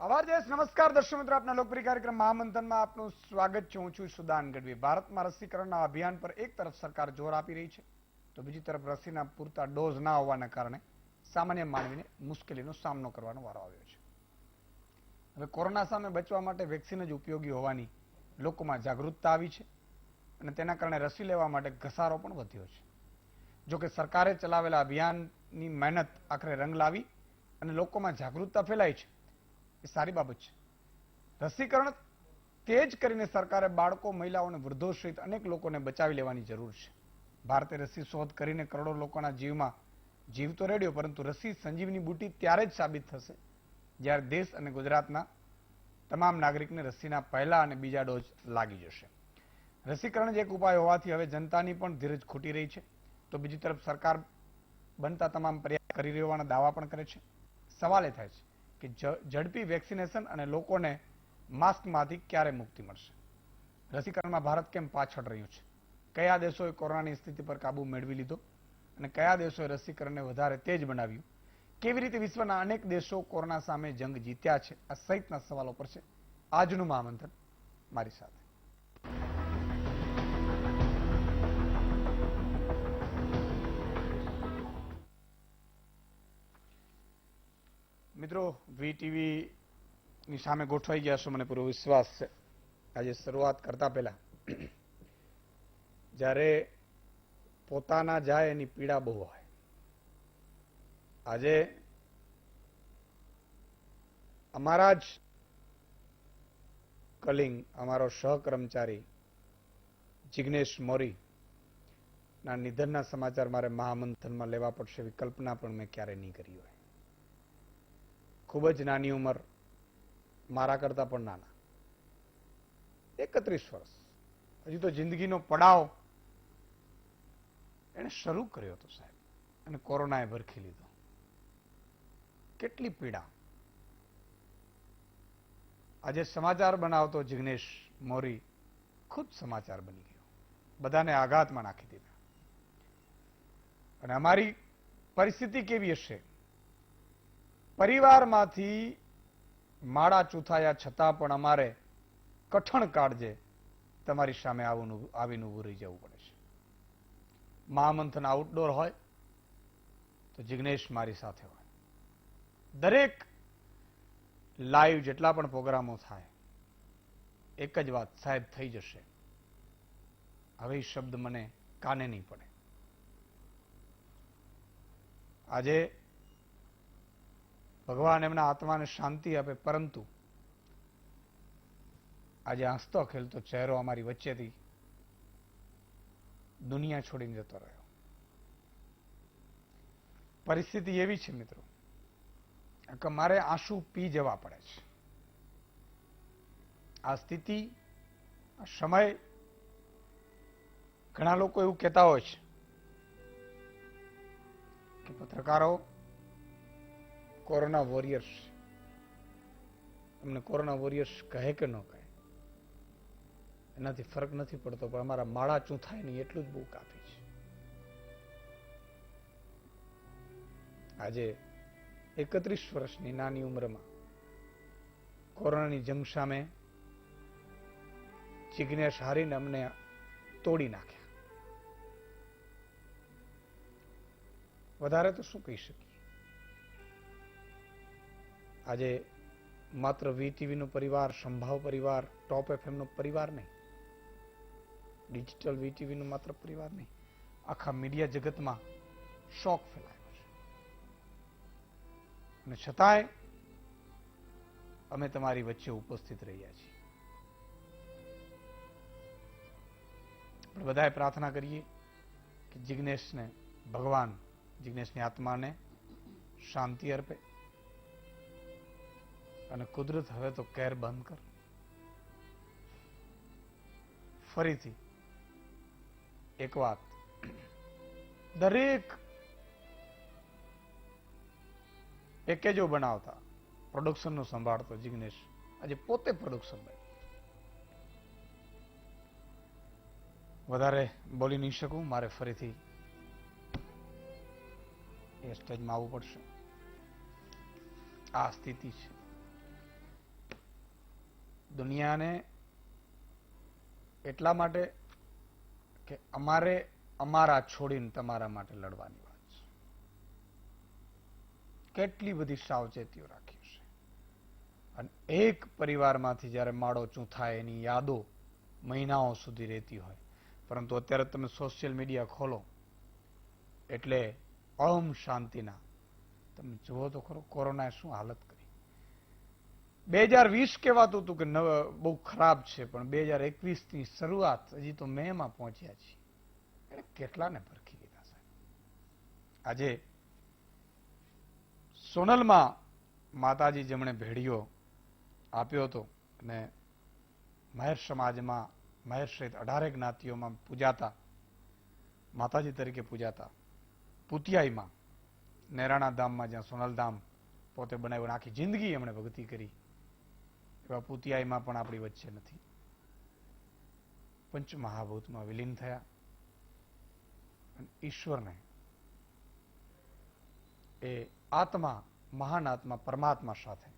આભાર જયેશ. નમસ્કાર દર્શક મિત્રો, આપના લોકપ્રિય કાર્યક્રમ મહામંથનમાં આપનું સ્વાગત છે. હું છું સુદાન ગઢવી. ભારતમાં રસીકરણના અભિયાન પર એક તરફ સરકાર જોર આપી રહી છે, તો બીજી તરફ રસીના પૂરતા ડોઝ ના હોવાના કારણે સામાન્ય માનવીને મુશ્કેલીનો સામનો કરવાનો વારો આવ્યો છે. હવે કોરોના સામે બચવા માટે વેક્સિન જ ઉપયોગી હોવાની લોકોમાં જાગૃતતા આવી છે અને તેના કારણે રસી લેવા માટે ઘસારો પણ વધ્યો છે. જોકે સરકારે ચલાવેલા અભિયાનની મહેનત આખરે રંગ લાવી અને લોકોમાં જાગૃતતા ફેલાઈ છે, એ સારી બાબત છે. રસીકરણ તેજ કરીને સરકારે બાળકો, મહિલાઓ અને વૃદ્ધો સહિત અનેક લોકોને બચાવી લેવાની જરૂર છે. ભારતે રસી શોધ કરીને કરોડો લોકોના જીવમાં જીવ તો રેડ્યો, પરંતુ રસી સંજીવની બુટી ત્યારે જ સાબિત થશે જ્યારે દેશ અને ગુજરાતના તમામ નાગરિકને રસીના પહેલા અને બીજા ડોઝ લાગી જશે. રસીકરણ જ એક ઉપાય હોવાથી હવે જનતાની પણ ધીરજ ખૂટી રહી છે, તો બીજી તરફ સરકાર બનતા તમામ પ્રયાસ કરી રહી હોવાના દાવા પણ કરે છે. સવાલ એ થાય છે કે ઝડપી વેક્સિનેશન અને લોકોને માસ્કમાંથી ક્યારે મુક્તિ મળશે? રસીકરણમાં ભારત કેમ પાછળ રહ્યું છે? કયા દેશોએ કોરોનાની સ્થિતિ પર કાબુ મેળવી લીધો અને કયા દેશોએ રસીકરણને વધારે તેજ બનાવ્યું? કેવી રીતે વિશ્વના અનેક દેશો કોરોના સામે જંગ જીત્યા છે? આ સહિતના સવાલો પર છે આજનું મહામંથન. મારી સાથે મિત્રો વીટીવી ની સામે ગોઠવાઈ ગયા છો, મને પૂરો વિશ્વાસ છે. આજે શરૂઆત કરતા પહેલા જ્યારે પોતાના જાય એની પીડા બહુ હોય. આજે અમારા જ કલિંગ, અમારો સહકર્મચારી જિગ્નેશ મોરી ના નિધનના સમાચાર મારે મહામંથનમાં લેવા પડશે એવી કલ્પના પણ મેં ક્યારેય નહીં કરી હોય. ખૂબ જ નાની ઉંમર, મારા કરતા પણ નાના, 31 વર્ષ, હજી તો જિંદગીનો પડાવ એને શરૂ કર્યો હતો સાહેબ, અને કોરોનાએ ભરખી લીધો. કેટલી પીડા! આજે સમાચાર બનાવતો જિગ્નેશ મોરી ખુદ સમાચાર બની ગયો, બધાને આઘાતમાં નાખી દીધા. અને અમારી પરિસ્થિતિ કેવી હશે? પરિવારમાંથી માળા ચૂથાયા છતાં પણ અમારે કઠણ કાળજે તમારી સામે આવીને ઉભું રહી જવું પડે છે. મહામંથન આઉટડોર હોય તો જિગ્નેશ મારી સાથે હોય. દરેક લાઈવ જેટલા પણ પ્રોગ્રામો થાય, એક જ વાત, સાહેબ થઈ જશે. હવે એ શબ્દ મને કાને નહીં પડે. આજે ભગવાન એમના આત્માને શાંતિ આપે, પરંતુ આજે હસતો ખેલતો ચહેરો અમારી વચ્ચેથી દુનિયા છોડીને જતો રહ્યો. પરિસ્થિતિ એવી છે મિત્રો કે મારે આંસુ પી જવા પડે છે. આ સ્થિતિ, આ સમય, ઘણા લોકો એવું કહેતા હોય છે કે પત્રકારો કોરોના વોરિયર્સ. અમને કોરોના વોરિયર્સ કહે કે ન કહે એનાથી ફરક નથી પડતો, પણ અમારા માળા ચૂંથાય નહીં એટલું જ બહુ કાફી છે. આજે 31 વર્ષની નાની ઉંમરમાં કોરોનાની જંગ સામે જિગ્નેશ હારીને અમને તોડી નાખ્યા. વધારે તો શું કહી શકીએ? આજે માત્ર વીટીવી નો પરિવાર, સંભાવ પરિવાર, ટોપ FM નો પરિવાર નહીં, ડિજિટલ વીટીવી નો માત્ર પરિવાર નહીં, આખા મીડિયા જગતમાં શોક ફેલાયો છે. અને છતાંય અમે તમારી વચ્ચે ઉપસ્થિત રહ્યા છીએ. આપણે બધાએ પ્રાર્થના કરીએ કે જિગ્નેશને ભગવાન, જિગ્નેશની આત્માને શાંતિ અર્પે અને કુદરત હવે તો કેર બંધ કર. ફરીથી એક વાત, દરેક પેકેજો બનાવતા, પ્રોડક્શનનો સંભાળતો જિગ્નેશ આજે પોતે પ્રોડક્શન બની. વધારે બોલી નહીં શકું, મારે ફરીથી એ સ્ટેજમાં આવવું પડશે. આ સ્થિતિ છે. દુનિયાને એટલા માટે કે અમારે અમારા છોડીને તમારા માટે લડવાની વાત છે. કેટલી બધી સાવચેતીઓ રાખી છે. અને એક પરિવારમાંથી જ્યારે માળો ચૂંથાય એની યાદો મહિનાઓ સુધી રહેતી હોય, પરંતુ અત્યારે તમે સોશિયલ મીડિયા ખોલો એટલે શાંતિના તમે જુઓ તો ખરો કોરોનાએ શું હાલત કરી. 2020 કહેવાતું હતું કે બહુ ખરાબ છે, પણ 2021 ની શરૂઆત હજી તો મે માં પહોંચ્યા છીએ. એને કેટલાને ભરખી દીધા સાહેબ. આજે સોનલમાં માતાજી જેમણે ભેડિયો આપ્યો હતો અને મહેર સમાજમાં મહેર સહિત 18 જ્ઞાતિઓમાં પૂજાતા માતાજી તરીકે પૂજાતા પુતિયાઈમાં નેરાણા ધામમાં જ્યાં સોનલધામ પોતે બનાવ્યું, આખી જિંદગી એમણે ભક્તિ કરી, એવા પુતિયાઈમાં પણ આપણી વચ્ચે નથી. પંચમહાભૂતમાં વિલીન થયા અને ઈશ્વરને એ આત્મા મહાન આત્મા પરમાત્મા સાથે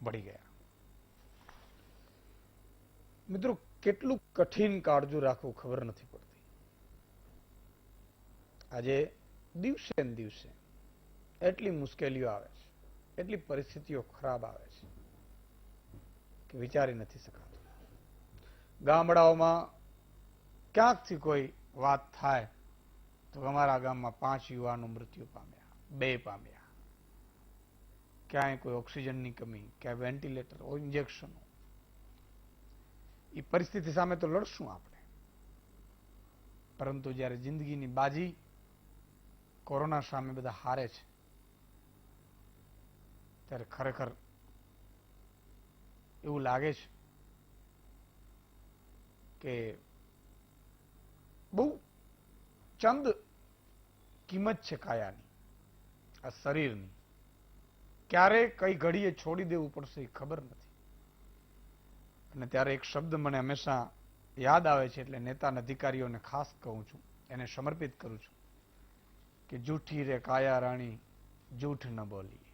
ભળી ગયા. મિત્રો, કેટલું કઠિન કાળજું રાખવું ખબર નથી પડતી. આજે દિવસે ને દિવસે એટલી મુશ્કેલીઓ આવે છે, એટલી પરિસ્થિતિઓ ખરાબ આવે છે કે વિચારી નથી શકાતું. ગામડાઓમાં ક્યાંકથી કોઈ વાત થાય તો અમારા ગામમાં 5 યુવાનો મૃત્યુ પામ્યા, 2 પામ્યા. ક્યાંય કોઈ ઓક્સિજનની કમી, ક્યાંય વેન્ટિલેટર, ઇન્જેક્શનો. એ પરિસ્થિતિ સામે તો લડશું આપણે, પરંતુ જ્યારે જિંદગીની બાજી કોરોના સામે બધા હારે છે ત્યારે ખરેખર એવું લાગે છે કે બહુ ચંદ કિંમત છે કાયાની, આ શરીરની. ક્યારે કઈ ઘડીએ છોડી દેવું પડશે એ ખબર નથી. અને ત્યારે એક શબ્દ મને હંમેશા યાદ આવે છે, એટલે નેતા અને અધિકારીઓને ખાસ કહું છું, એને સમર્પિત કરું છું કે જૂઠી રે કાયા રાણી જૂઠ ન બોલીએ,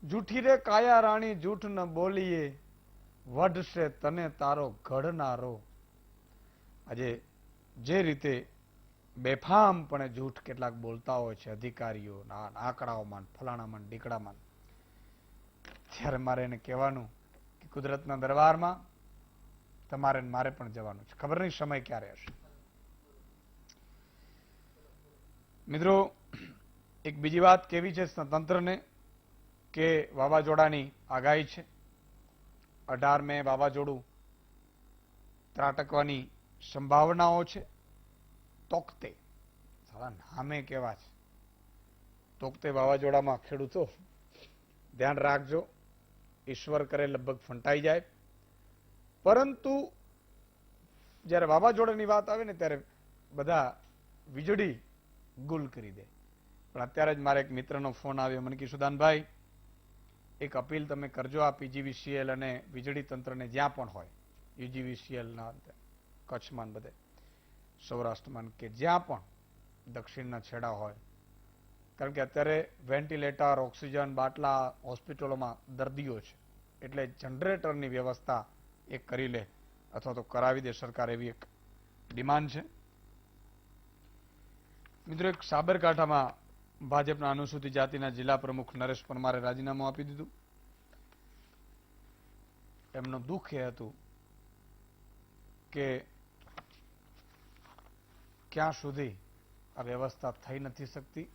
જૂઠી રે કાયા રાણી જૂઠ ન બોલીએ, વઢશે તને તારો ઘડનારો. આજે જે રીતે બેફામપણે જૂઠ કેટલાક બોલતા હોય છે અધિકારીઓ, આંકડાઓમાં, ફલાણામાં, ઢીકડામાં, ત્યારે મારે એને કહેવાનું કે કુદરતના દરબારમાં તમારે મારે પણ જવાનું છે. ખબર નહીં સમય ક્યારે હશે. મિત્રો, એક બીજી વાત કેવી છે તંત્રને કે વાવાઝોડાની આગાહી છે. 18 મે વાવાઝોડું ત્રાટકવાની સંભાવનાઓ છે. તોકતે, સારા નામે કેવા છે, તોકતે વાવાઝોડામાં ખેડૂતો ધ્યાન રાખજો, ઈશ્વર કરે લગભગ ફંટાઈ જાય. પરંતુ જ્યારે વાવાઝોડાની વાત આવે ને ત્યારે બધા વીજળી ગુલ કરી દે. પણ અત્યારે જ મારે એક મિત્રનો ફોન આવ્યો, મને કે સુદાનભાઈ એક અપીલ તમે કરજો આ પીજીવીસીએલ અને વીજળી તંત્રને જ્યાં પણ હોય, યુજીવીસીએલ ના કચ્છમાં બધે સૌરાષ્ટ્રમાં કે જ્યાં પણ દક્ષિણના છેડા હોય, કારણ કે અત્યારે વેન્ટિલેટર, ઓક્સિજન બાટલા હોસ્પિટલોમાં દર્દીઓ છે, એટલે જનરેટરની વ્યવસ્થા એક કરી લે અથવા તો કરાવી દે સરકાર, એવી એક ડિમાન્ડ છે. મિત્રો, એક સાબરકાંઠામાં ભાજપના અનુસૂચિત જાતિના જિલ્લા પ્રમુખ નરેશ પરમારે રાજીનામું આપી દીધું. એમનું દુઃખ એ હતું કે ક્યાં સુધી આ વ્યવસ્થા થઈ નથી શકતી,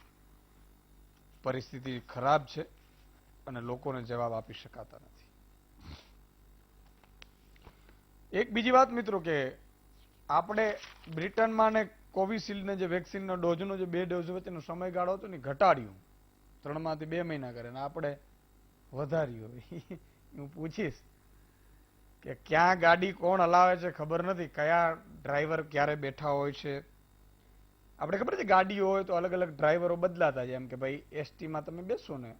પરિસ્થિતિ ખરાબ છે અને લોકોને જવાબ આપી શકાતા નથી. એક બીજી વાત મિત્રો કે આપણે બ્રિટનમાં ને કોવિશિલ્ડને જે વેક્સિનનો ડોઝનો જે 2 ડોઝ વચ્ચેનો સમયગાળો હતો ને ઘટાડ્યું, 3 માંથી 2 મહિના કરે, અને આપણે વધાર્યું. હું પૂછીશ કે ક્યાં ગાડી કોણ હલાવે છે ખબર નથી, કયા ડ્રાઈવર ક્યારે બેઠા હોય છે. આપણે ખબર છે ગાડીઓ હોય તો અલગ અલગ ડ્રાઈવરો બદલાતા, જેમ કે ભાઈ એસટીમાં તમે બેસો ને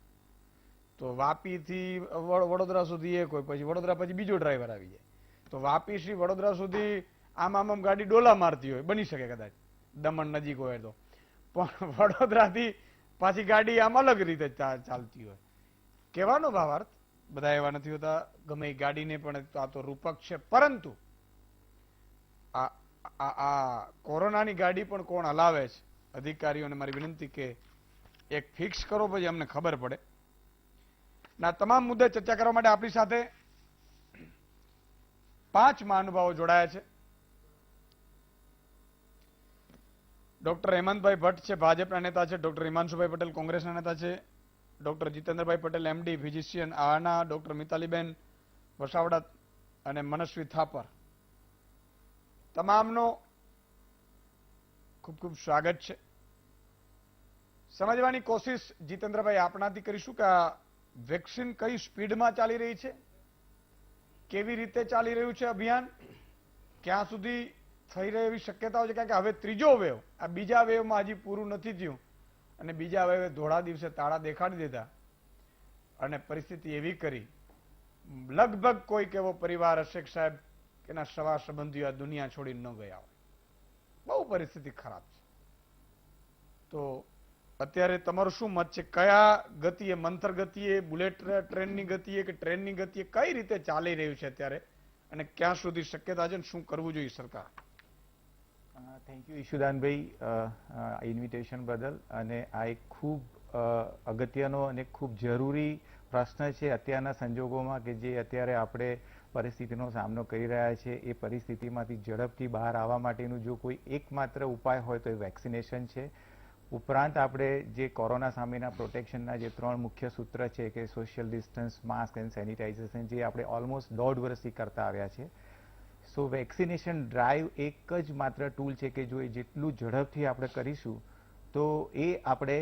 તો વાપીથી વડોદરા સુધી એક હોય, પછી વડોદરા પછી બીજો ડ્રાઈવર આવી જાય, તો વાપીથી વડોદરા સુધી આમ ગાડી ડોલા મારતી હોય, બની શકે કદાચ દમણ નજીક હોય તો, પણ વડોદરાથી પાછી ગાડી આમ અલગ રીતે ચાલતી હોય. કહેવાનો ભાવાર્થ બધા એવા નથી હોતા, ગમે એ ગાડીને પણ આ તો રૂપક છે. પરંતુ આ કોરોનાની ગાડી પણ કોણ હલાવે છે, અધિકારીઓને મારી વિનંતી કે એક ફિક્સ કરો, પછી અમને ખબર પડે. ના તમામ મુદ્દે ચર્ચા કરવા માટે આપણી સાથે 5 મહાનુભાવો જોડાયા છે. ડોક્ટર હેમંતભાઈ ભટ્ટ છે, ભાજપના નેતા છે. ડોક્ટર હિમાંશુભાઈ પટેલ કોંગ્રેસના નેતા છે. ડોક્ટર જીતેન્દ્રભાઈ પટેલ એમડી ફિઝિશિયન આના, ડોક્ટર મિતાલીબેન વસાવડા અને મનસ્વી થાપર, તમામનો ખૂબ ખૂબ સ્વાગત છે. સમજવાની કોશિશ જીતેન્દ્રભાઈ આપણાથી કરીશું કે આ વેક્સિન કઈ સ્પીડમાં ચાલી રહી છે, કેવી રીતે ચાલી રહ્યું છે અભિયાન, ક્યાં સુધી થઈ રહી એવી શક્યતાઓ છે. કારણ કે હવે ત્રીજો વેવ, આ બીજા વેવમાં હજી પૂરું નથી થયું અને બીજા વેવે ધોળા દિવસે તાળા દેખાડી દીધા અને પરિસ્થિતિ એવી કરી, લગભગ કોઈક એવો પરિવાર હશે સાહેબ કે એના સવા સંબંધીઓ આ દુનિયા છોડી ન ગયા હોય. બહુ પરિસ્થિતિ ખરાબ છે. તો અત્યારે તમારું શું મત છે? કયા ગતિએ, મંથર ગતિએ, બુલેટ ટ્રેનની ગતિએ કે ટ્રેનની ગતિએ કઈ રીતે ચાલી રહ્યું છે અત્યારે, અને ક્યાં સુધી શક્યતા છે, શું કરવું જોઈએ સરકાર? થેન્ક યુ ઈશુદાનભાઈ ઇન્વિટેશન બદલ. અને આ એક ખૂબ અગત્યનો અને ખૂબ જરૂરી પ્રશ્ન છે અત્યારના સંજોગોમાં, કે જે અત્યારે આપણે પરિસ્થિતિનો સામનો કરી રહ્યા છે. એ પરિસ્થિતિમાંથી ઝડપથી બહાર આવવા માટેનું જો કોઈ એકમાત્ર ઉપાય હોય તો એ વેક્સિનેશન છે. ઉપરાંત આપણે જે કોરોના સામેના પ્રોટેક્શનના જે 3 મુખ્ય સૂત્ર છે, કે social distance, mask and sanitization, જે આપણે ઓલમોસ્ટ 1.5 વર્ષથી કરતા આવ્યા છે. સો વેક્સિનેશન ડ્રાઈવ એક જ માત્ર ટૂલ છે કે જો એ જેટલું ઝડપથી આપણે કરીશું તો એ આપણે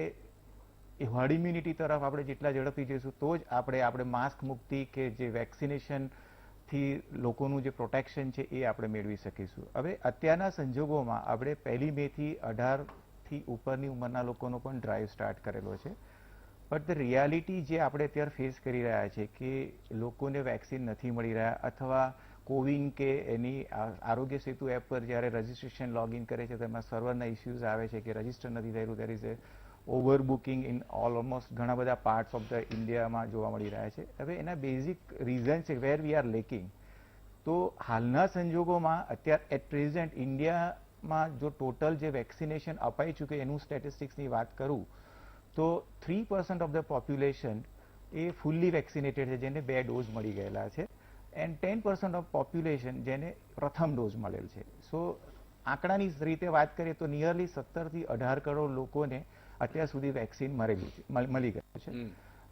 હર્ડ ઇમ્યુનિટી તરફ આપણે જેટલા ઝડપથી જઈશું તો જ આપણે માસ્ક મુક્તિ કે જે વેક્સિનેશનથી લોકોનું જે પ્રોટેક્શન છે એ આપણે મેળવી શકીશું. હવે અત્યારના સંજોગોમાં આપણે 1 મેથી 18થી ઉપરની ઉંમરના લોકોનો પણ ડ્રાઈવ સ્ટાર્ટ કરેલો છે. બટ ધ રિયાલિટી જે આપણે અત્યારે ફેસ કરી રહ્યા છે કે લોકોને વેક્સિન નથી મળી રહ્યા, અથવા કોવિન કે એની આરોગ્ય સેતુ એપ પર જ્યારે રજિસ્ટ્રેશન લોગિન કરે છે તેમાં સર્વરના ઇસ્યુઝ આવે છે કે રજિસ્ટર નથી થયેલું. There is A over booking in almost ઘણા બધા પાર્ટ્સ ઓફ ધ ઇન્ડિયામાં જોવા મળી રહ્યા છે. હવે એના બેઝિક રીઝન છે વેર વી આર લેકિંગ. તો હાલના સંજોગોમાં અત્યારે એટ પ્રેઝન્ટ ઇન્ડિયામાં જો ટોટલ જે વેક્સિનેશન અપાઈ ચૂકે એનું સ્ટેટિસ્ટિક્સની વાત કરું તો 3% of the population A fully vaccinated છે, જેને 2 ડોઝ મળી ગયેલા છે, એન્ડ 10% ઓફ પોપ્યુલેશન જેને પ્રથમ ડોઝ મળેલ છે. સો આંકડાની રીતે વાત કરીએ તો નિયરલી 17 થી 18 કરોડ લોકોને અત્યાર સુધી વેક્સિન મળી ગયું છે.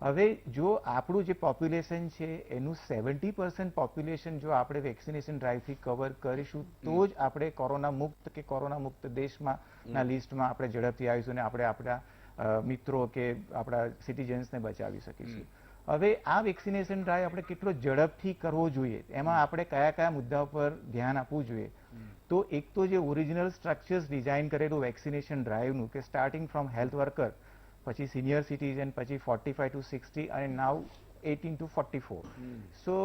હવે જો આપણું જે પોપ્યુલેશન છે એનું 70% પોપ્યુલેશન જો આપણે વેક્સિનેશન ડ્રાઈવથી કવર કરીશું તો જ આપણે કોરોના મુક્ત કે કોરોના મુક્ત દેશમાં ના લિસ્ટમાં આપણે ઝડપથી આવીશું અને આપણે આપણા મિત્રો કે આપણા સિટીઝન્સને બચાવી શકીશું. હવે આ વેક્સિનેશન ડ્રાઈવ આપણે કેટલો ઝડપથી કરવો જોઈએ, એમાં આપણે કયા કયા મુદ્દાઓ પર ધ્યાન આપવું જોઈએ. તો એક તો જે ઓરિજિનલ સ્ટ્રક્ચર્સ ડિઝાઇન કરેલું વેક્સિનેશન ડ્રાઈવનું, કે સ્ટાર્ટિંગ ફ્રોમ હેલ્થ વર્કર, પછી સિનિયર સિટીઝન, પછી 45 to 60 અને નાવ 18 to 44. સો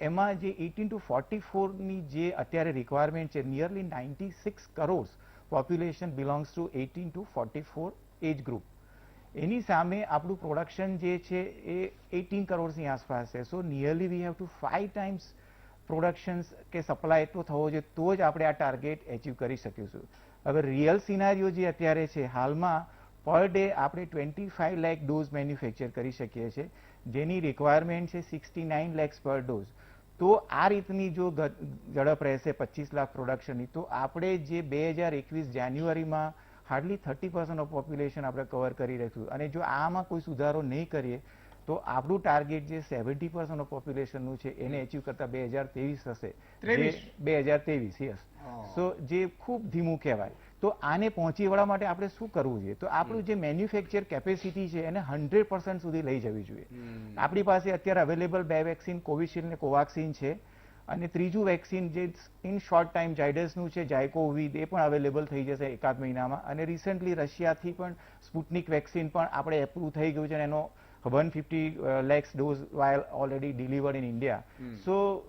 એમાં જે 18 to 44ની જે અત્યારે રિક્વાયરમેન્ટ છે, nearly 96 crore population belongs to 18 to 44 age group. એની સામે આપણું પ્રોડક્શન જે છે એ 18 કરોડની આસપાસ છે. So nearly we have to 5 times productions કે સપ્લાય એટલો થવો જોઈએ તો જ આપણે આ ટાર્ગેટ એચીવ કરી શકીશું. હવે રિયલ સિનારીઓ જે અત્યારે છે, હાલમાં પર ડે આપણે 25 લાખ ડોઝ મેન્યુફેક્ચર કરી શકીએ છીએ, જેની રિક્વાયરમેન્ટ છે 69 lakhs પર ડોઝ. તો આ રીતની જો ઝડપ રહેશે 25 લાખ પ્રોડક્શનની, તો આપણે જે 2021 જાન્યુઆરીમાં હાર્ડલી 30% ઓફ પોપ્યુલેશન આપણે કવર કરી રહીશું. અને જો આમાં કોઈ સુધારો નહીં કરીએ તો આપણું ટાર્ગેટ જે 70% ઓફ પોપ્યુલેશનનું છે એને એચીવ કરતા 2023 થશે. 2023 યસ. સો જે ખૂબ ધીમું કહેવાય. તો આને પહોંચી વળવા માટે આપણે શું કરવું જોઈએ? તો આપણું જે મેન્યુફેક્ચર કેપેસિટી છે એને 100% સુધી લઈ જવી જોઈએ. આપણી પાસે અત્યારે અવેલેબલ 2 વેક્સિન, કોવિશિલ્ડ ને કોવાક્સિન છે, અને ત્રીજું વેક્સિન જે ઇન શોર્ટ ટાઈમ ઝાયડસનું છે, જાયકોવિડ, એ પણ અવેલેબલ થઈ જશે એકાદ મહિનામાં. અને રિસેન્ટલી રશિયાથી પણ સ્પુટનિક વેક્સિન પણ આપણે એપ્રુવ થઈ ગયું છે, અને એનો 150 lakhs dose while already delivered in India. So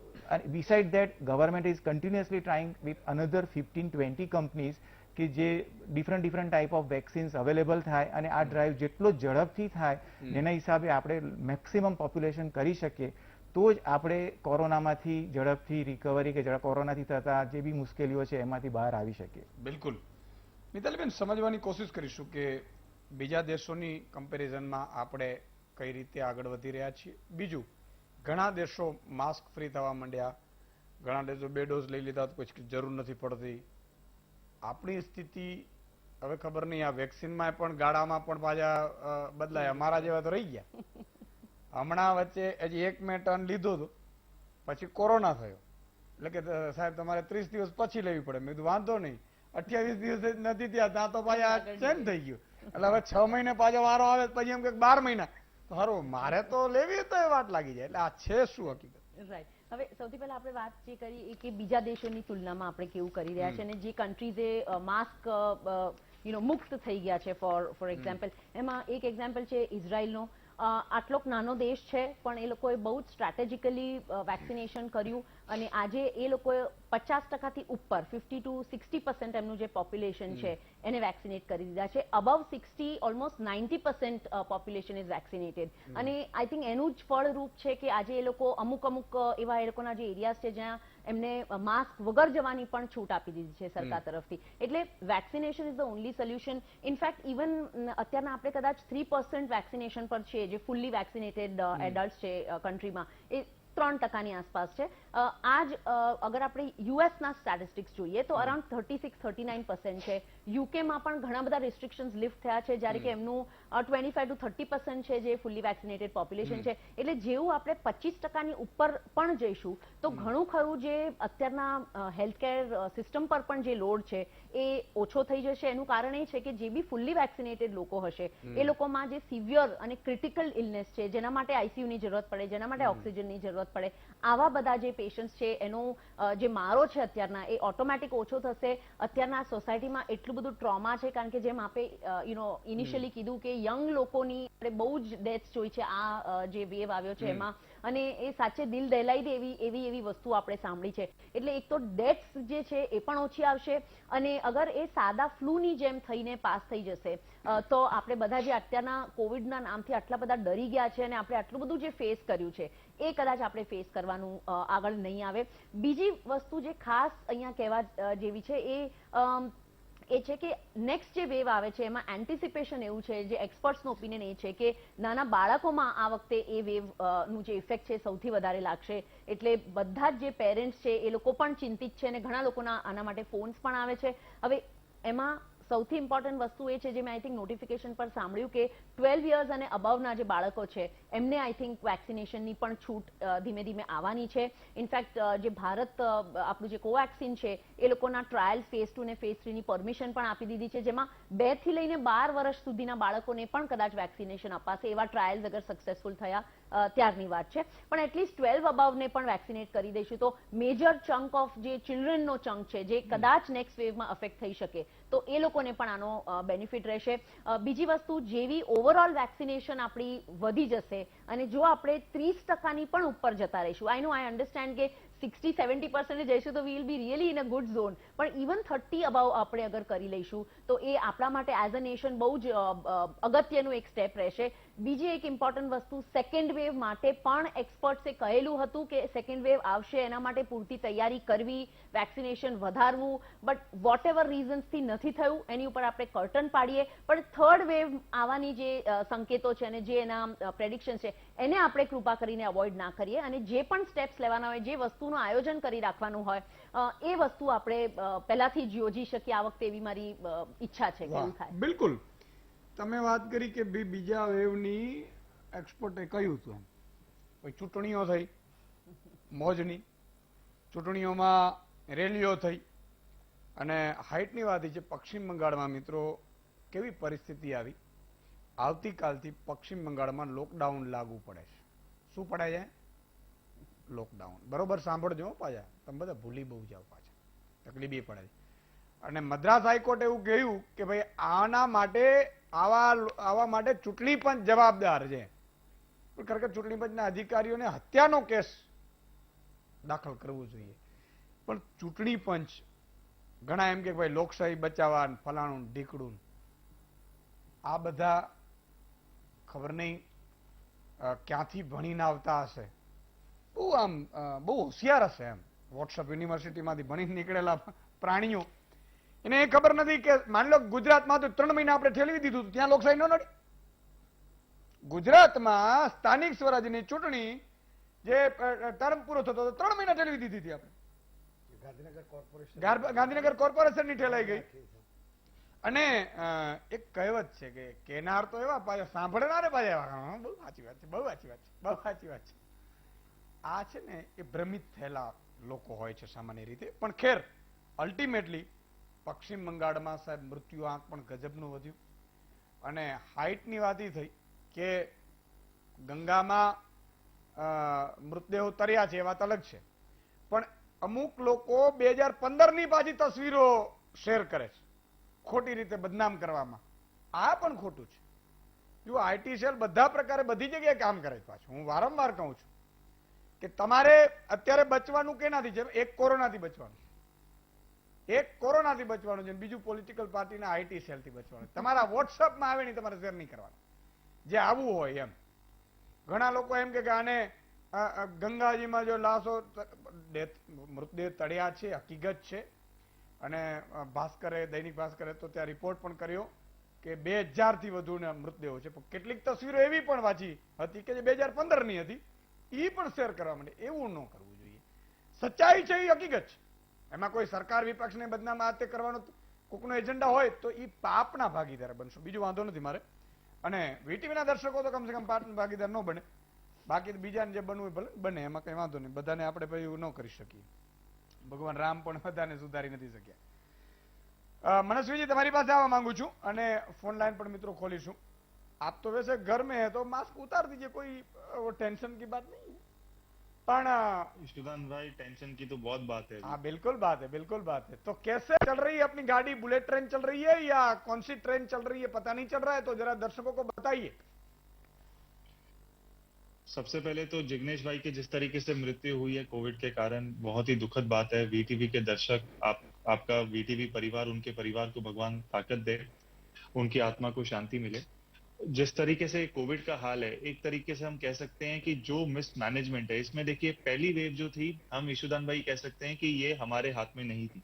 beside that, government is continuously trying with another 15-20 companies કે જે different type of vaccines available થાય અને આ ડ્રાઈવ જેટલો ઝડપથી થાય એના હિસાબે આપણે મેક્સિમમ પોપ્યુલેશન કરી શકીએ તો જ આપણે કોરોનામાંથી ઝડપથી રિકવરી કે કોરોનાથી થતા જે બી મુશ્કેલીઓ છે એમાંથી બહાર આવી શકીએ. બિલકુલ. મિતાલીબેન, સમજવાની કોશિશ કરીશું કે બીજા દેશોની કમ્પેરિઝનમાં આપણે કઈ રીતે આગળ વધી રહ્યા છીએ. બીજું, ઘણા દેશો માસ્ક ફ્રી થવા માંડ્યા, ઘણા દેશો 2 ડોઝ લઈ લીધા તો પછી જરૂર નથી પડતી. આપણી સ્થિતિ હવે ખબર નહીં, આ વેક્સિનમાં પણ ગાળામાં પણ પાછા બદલાયા, મારા જેવા તો રહી ગયા. હમણાં વચ્ચે હજી 1 મેં ટર્ન લીધો હતો, પછી કોરોના થયો, એટલે કે સાહેબ તમારે 30 દિવસ પછી લેવી પડે. મેં કીધું વાંધો નહીં, 28 દિવસ નથી થયા ત્યાં તો પાછા ચેન્જ થઈ ગયું. એટલે હવે 6 મહિને પાછો વારો આવે પછી એમ કે 12 મહિના. તો સારું, મારે તો લેવી તો એ વાત લાગી જાય. એટલે આ છે શું હકીકત? રાઈટ. હવે સૌથી પહેલા આપણે વાત જે કરી એ કે બીજા દેશોની તુલનામાં આપણે કેવું કરી રહ્યા છે અને જે કન્ટ્રીઝે માસ્ક મુક્ત થઈ ગયા છે ફોર એક્ઝામ્પલ, એમાં એક એક્ઝામ્પલ છે ઇઝરાયલનો. આટલો નાનો દેશ છે પણ એ લોકોએ બહુ જ સ્ટ્રેટેજિકલી વેક્સિનેશન કર્યું અને આજે એ લોકોએ 50%થી ઉપર 50 to 60% એમનું જે પોપ્યુલેશન છે એને વેક્સિનેટ કરી દીધા છે. Above 60 almost 90% population is vaccinated. અને આઈ થિંક એનું જ ફળરૂપ છે કે આજે એ લોકો અમુક એવા એ લોકોના જે એરિયાઝ છે જ્યાં એમને માસ્ક વગર જવાની પણ છૂટ આપી દીધી છે સરકાર તરફથી. એટલે vaccination is the only solution. In fact even અત્યારના આપણે કદાચ 3% વેક્સિનેશન પર છે, જે ફુલ્લી વેક્સિનેટેડ એડલ્ટ છે કન્ટ્રીમાં, એ 3% આસપાસ છે. આજ અગર આપણે યુએસના સ્ટેટિસ્ટિક્સ જોઈએ તો અરાઉન્ડ 36-39% છે. યુકેમાં પણ ઘણા બધા રિસ્ટ્રિક્શન્સ લિફ્ટ થયા છે, જ્યારે કે એમનું 25 to 30% છે જે ફુલ્લી વેક્સિનેટેડ પોપ્યુલેશન છે. એટલે જેવું આપણે 25%ની ઉપર પણ જઈશું તો ઘણું ખરું જે અત્યારના હેલ્થકેર સિસ્ટમ પર પણ જે લોડ છે એ ઓછો થઈ જશે. એનું કારણ એ છે કે જે બી ફુલ્લી વેક્સિનેટેડ લોકો હશે એ લોકોમાં જે સિવિયર અને ક્રિટિકલ ઇલનેસ છે, જેના માટે આઈસીયુની જરૂરત પડે, જેના માટે ઓક્સિજનની જરૂરત પડે, આવા બધા જે પેશન્ટ્સ છે એનો જે મારો છે અત્યારના એ ઓટોમેટિક ઓછો થશે. અત્યારના સોસાયટીમાં એટલું બધું ટ્રોમા છે, કારણ કે જેમ આપણે ઇનિશિયલી કીધું કે યંગ લોકોની આપણે બહુ જ ડેથ્સ જોઈ છે આ જે વેવ આવ્યો છે એમાં, અને એ સાચે દિલ દહેલાઈ દે એવી વસ્તુ આપણે સાંભળી છે. એટલે એક તો ડેથ્સ જે છે એ પણ ઓછી આવશે, અને અગર એ સાદા ફ્લૂની જેમ થઈને પાસ થઈ જશે તો આપણે બધા જે અત્યારના કોવિડના નામથી આટલા બધા ડરી ગયા છે અને આપણે આટલું બધું જે ફેસ કર્યું છે એ કદાચ આપણે ફેસ કરવાનું આગળ નહીં આવે. બીજી વસ્તુ જે ખાસ અહીંયા કહેવા જેવી છે એ છે કે નેક્સ્ટ જે વેવ આવે છે એમાં એન્ટિસિપેશન એવું છે, જે એક્સપર્ટ્સનો ઓપિનિયન એ છે કે નાના બાળકોમાં આ વખતે એ વેવનું જે ઇફેક્ટ છે સૌથી વધારે લાગશે. એટલે બધા જ જે પેરેન્ટ્સ છે એ લોકો પણ ચિંતિત છે અને ઘણા લોકોના આના માટે ફોન્સ પણ આવે છે. હવે એમાં સૌથી ઇમ્પોર્ટન્ટ વસ્તુ એ છે જે મેં આઈ થિંક નોટિફિકેશન પર સાંભળ્યું કે 12 યર્સ અને અબવના જે બાળકો છે એમને આઈ થિંક વેક્સિનેશનની પણ છૂટ ધીમે ધીમે આવવાની છે. ઇનફેક્ટ જે ભારત આપણું જે કોવેક્સિન છે એ લોકોના ટ્રાયલ્સ ફેઝ 2 અને ફેઝ 3ની પરમિશન પણ આપી દીધી છે, જેમાં 2 થી લઈને 12 વર્ષ સુધીના બાળકોને પણ કદાચ વેક્સિનેશન અપાશે. એવા ટ્રાયલ્સ અગર સક્સેસફુલ થયા ત્યારની વાત છે. પણ એટલીસ્ટ 12 અબવને પણ વેક્સિનેટ કરી દઈશું તો મેજર ચંક ઓફ જે ચિલ્ડ્રનનો ચંક છે જે કદાચ નેક્સ્ટ વેવમાં અફેક્ટ થઈ શકે તો એ લોકોને પણ આનો બેનિફિટ રહેશે. બીજી વસ્તુ, જેવી ઓવરઓલ વેક્સિનેશન આપણી વધી જશે અને જો આપણે 30%ની પણ ઉપર જતા રહીશું, આઈ અન્ડરસ્ટેન્ડ કે 60-70% જઈશું તો we will be really in a good zone, પણ ઇવન 30 અબાવ આપણે અગર કરી લઈશું તો એ આપણા માટે એઝ અ નેશન બહુ જ અગત્યનું એક સ્ટેપ રહેશે. બીજી એક ઇમ્પોર્ટન્ટ વસ્તુ, સેકન્ડ વેવ માટે પણ એક્સપર્ટ્સે કહેલું હતું કે સેકન્ડ વેવ આવશે, એના માટે પૂરતી તૈયારી કરવી, વેક્સિનેશન વધારવું, બટ વોટ એવર રીઝન્સથી નથી થયું, એની ઉપર આપણે કર્ટન પાડીએ. પણ થર્ડ વેવ આવવાની જે સંકેતો છે અને જે એના પ્રેડિક્શન છે એને આપણે કૃપા કરીને અવોઇડ ના કરીએ, અને જે પણ સ્ટેપ્સ લેવાના હોય, જે વસ્તુનું આયોજન કરી રાખવાનું હોય એ વસ્તુ આપણે પહેલાથી જ યોજી શકીએ. આ વખતે એવી મારી ઈચ્છા છે કે એવું થાય. બિલકુલ. તમે વાત કરી કે બીજા વેવની એક્સપર્ટે કહ્યું હતું, ચૂંટણીઓ થઈ, મોજની ચૂંટણીઓમાં રેલીઓ થઈ, અને હાઇટની વાત છે પશ્ચિમ બંગાળમાં મિત્રો કેવી પરિસ્થિતિ આવી. આવતીકાલથી પશ્ચિમ બંગાળમાં લોકડાઉન લાગુ પડે છે. શું પડે છે? લોકડાઉન. બરોબર સાંભળજો પાછા, તમે બધા ભૂલી બહુ જાઓ પાછા, તકલીફ એ પડે છે. અને મદ્રાસ હાઈકોર્ટ એવું કહ્યું કે ભાઈ આના માટે આવા માટે ચૂંટણી પંચ જવાબદાર છે. ખરેખર ચૂંટણી પંચના અધિકારીઓને હત્યાનો કેસ દાખલ કરવો જોઈએ, પણ ચૂંટણી પંચ ઘણા એમ કે ભાઈ લોકશાહી બચાવવા ફલાણું ઢીકડું, આ બધા ખબર નહીં ક્યાંથી ભણીને આવતા હશે. બહુ આમ બહુ હોશિયાર હશે એમ વોટ્સઅપ યુનિવર્સિટીમાંથી ભણીને નીકળેલા પ્રાણીઓ એને એ ખબર નથી કે માની લો ગુજરાતમાં તો 3 મહિના આપણે ઠેલવી દીધું હતું, ત્યાં લોકશાહી ન નડી. ગુજરાતમાં સ્થાનિક સ્વરાજ્યની ચૂંટણી જે ટર્મ પૂરો થતો હતો 3 મહિના ઠેલવી દીધી હતી આપણે. ગાંધીનગર કોર્પોરેશનની ઠેલાઈ ગઈ. અને એક કહેવત છે કે કેનાર તો એવા પાછા સાંભળનારે પાછા એવા. હા, બહુ સાચી વાત છે, બહુ સાચી વાત છે, બહુ સાચી વાત છે. આ છે ને એ ભ્રમિત થયેલા લોકો હોય છે સામાન્ય રીતે. પણ ખેર અલ્ટિમેટલી પશ્ચિમ બંગાળમાં સાહેબ મૃત્યુ આંક પણ ગજબનું વધ્યું. અને હાઇટની વાત એ થઈ કે ગંગામાં મૃતદેહો તર્યા છે એ વાત અલગ છે, પણ અમુક લોકો 2015ની પાછી તસવીરો શેર કરે છે ખોટી રીતે બદનામ કરવામાં. આ પણ ખોટું છે. જો આઈટી સેલ બધા પ્રકારે બધી જગ્યાએ કામ કરે છે. પાછું હું વારંવાર કહું છું કે તમારે અત્યારે બચવાનું કેનાથી છે? એક કોરોનાથી બચવાનું, એક કોરોનાથી બચવાનું છે, બીજું પોલિટિકલ પાર્ટીના આઈટી સેલથી બચવાનું. તમારા વોટ્સઅપમાં આવે નહીં, તમારે શેર નહીં કરવાનું જે આવવું હોય એમ. ઘણા લોકો એમ કે આને ગંગાજીમાં જો લાશો મૃતદેહ તળ્યા છે, હકીકત છે. અને ભાસ્કરે, દૈનિક ભાસ્કરે તો ત્યાં રિપોર્ટ પણ કર્યો કે 2000થી વધુના મૃતદેહો છે. પણ કેટલીક તસવીરો એવી પણ વાંચી હતી કે જે 2015ની હતી, એ પણ શેર કરવા માંડે. એવું ન કરવું જોઈએ. સચ્ચાઈ છે એ હકીકત છે. એમાં કોઈ સરકાર વિપક્ષને બદનામ આ તે કરવાનો કોકનો એજન્ડા હોય તો એ પાપના ભાગીદાર બનશો. બીજું વાંધો નથી મારે. અને વીટીવીના દર્શકો તો કમસે કમ પાપના ભાગીદાર ન બને. બાકી બીજાને જે બનવું ભલે બને, એમાં કઈ વાંધો નહીં. બધાને આપણે પછી એવું ન કરી શકીએ. ભગવાન રામ પણ બધાને સુધારી નથી શક્યા. મનસ્વીજી, તમારી પાસે આવવા માંગુ છું અને ફોન લાઈન પણ મિત્રો ખોલીશું. आप तो वैसे घर में है तो मास्क उतार दीजिए, कोई वो टेंशन की बात नहीं है. पण ईशुदान भाई, टेंशन की तो बहुत बात है. हाँ बिल्कुल बात है, बिल्कुल बात है. तो कैसे चल रही है अपनी गाड़ी? बुलेट ट्रेन चल रही है या कौन सी ट्रेन चल रही है पता नहीं चल रहा है, तो जरा दर्शकों को बताइए. सबसे पहले तो जिग्नेश भाई की जिस तरीके से मृत्यु हुई है कोविड के कारण, बहुत ही दुखद बात है. वीटीवी के दर्शक, आपका वीटीवी परिवार, उनके परिवार को भगवान ताकत दे, उनकी आत्मा को शांति मिले. जिस तरीके से कोविड का हाल है, एक तरीके से हम कह सकते हैं कि जो मिसमैनेजमेंट है इसमें, देखिए पहली वेव जो थी, हम ईशुदान भाई कह सकते हैं कि ये हमारे हाथ में नहीं थी.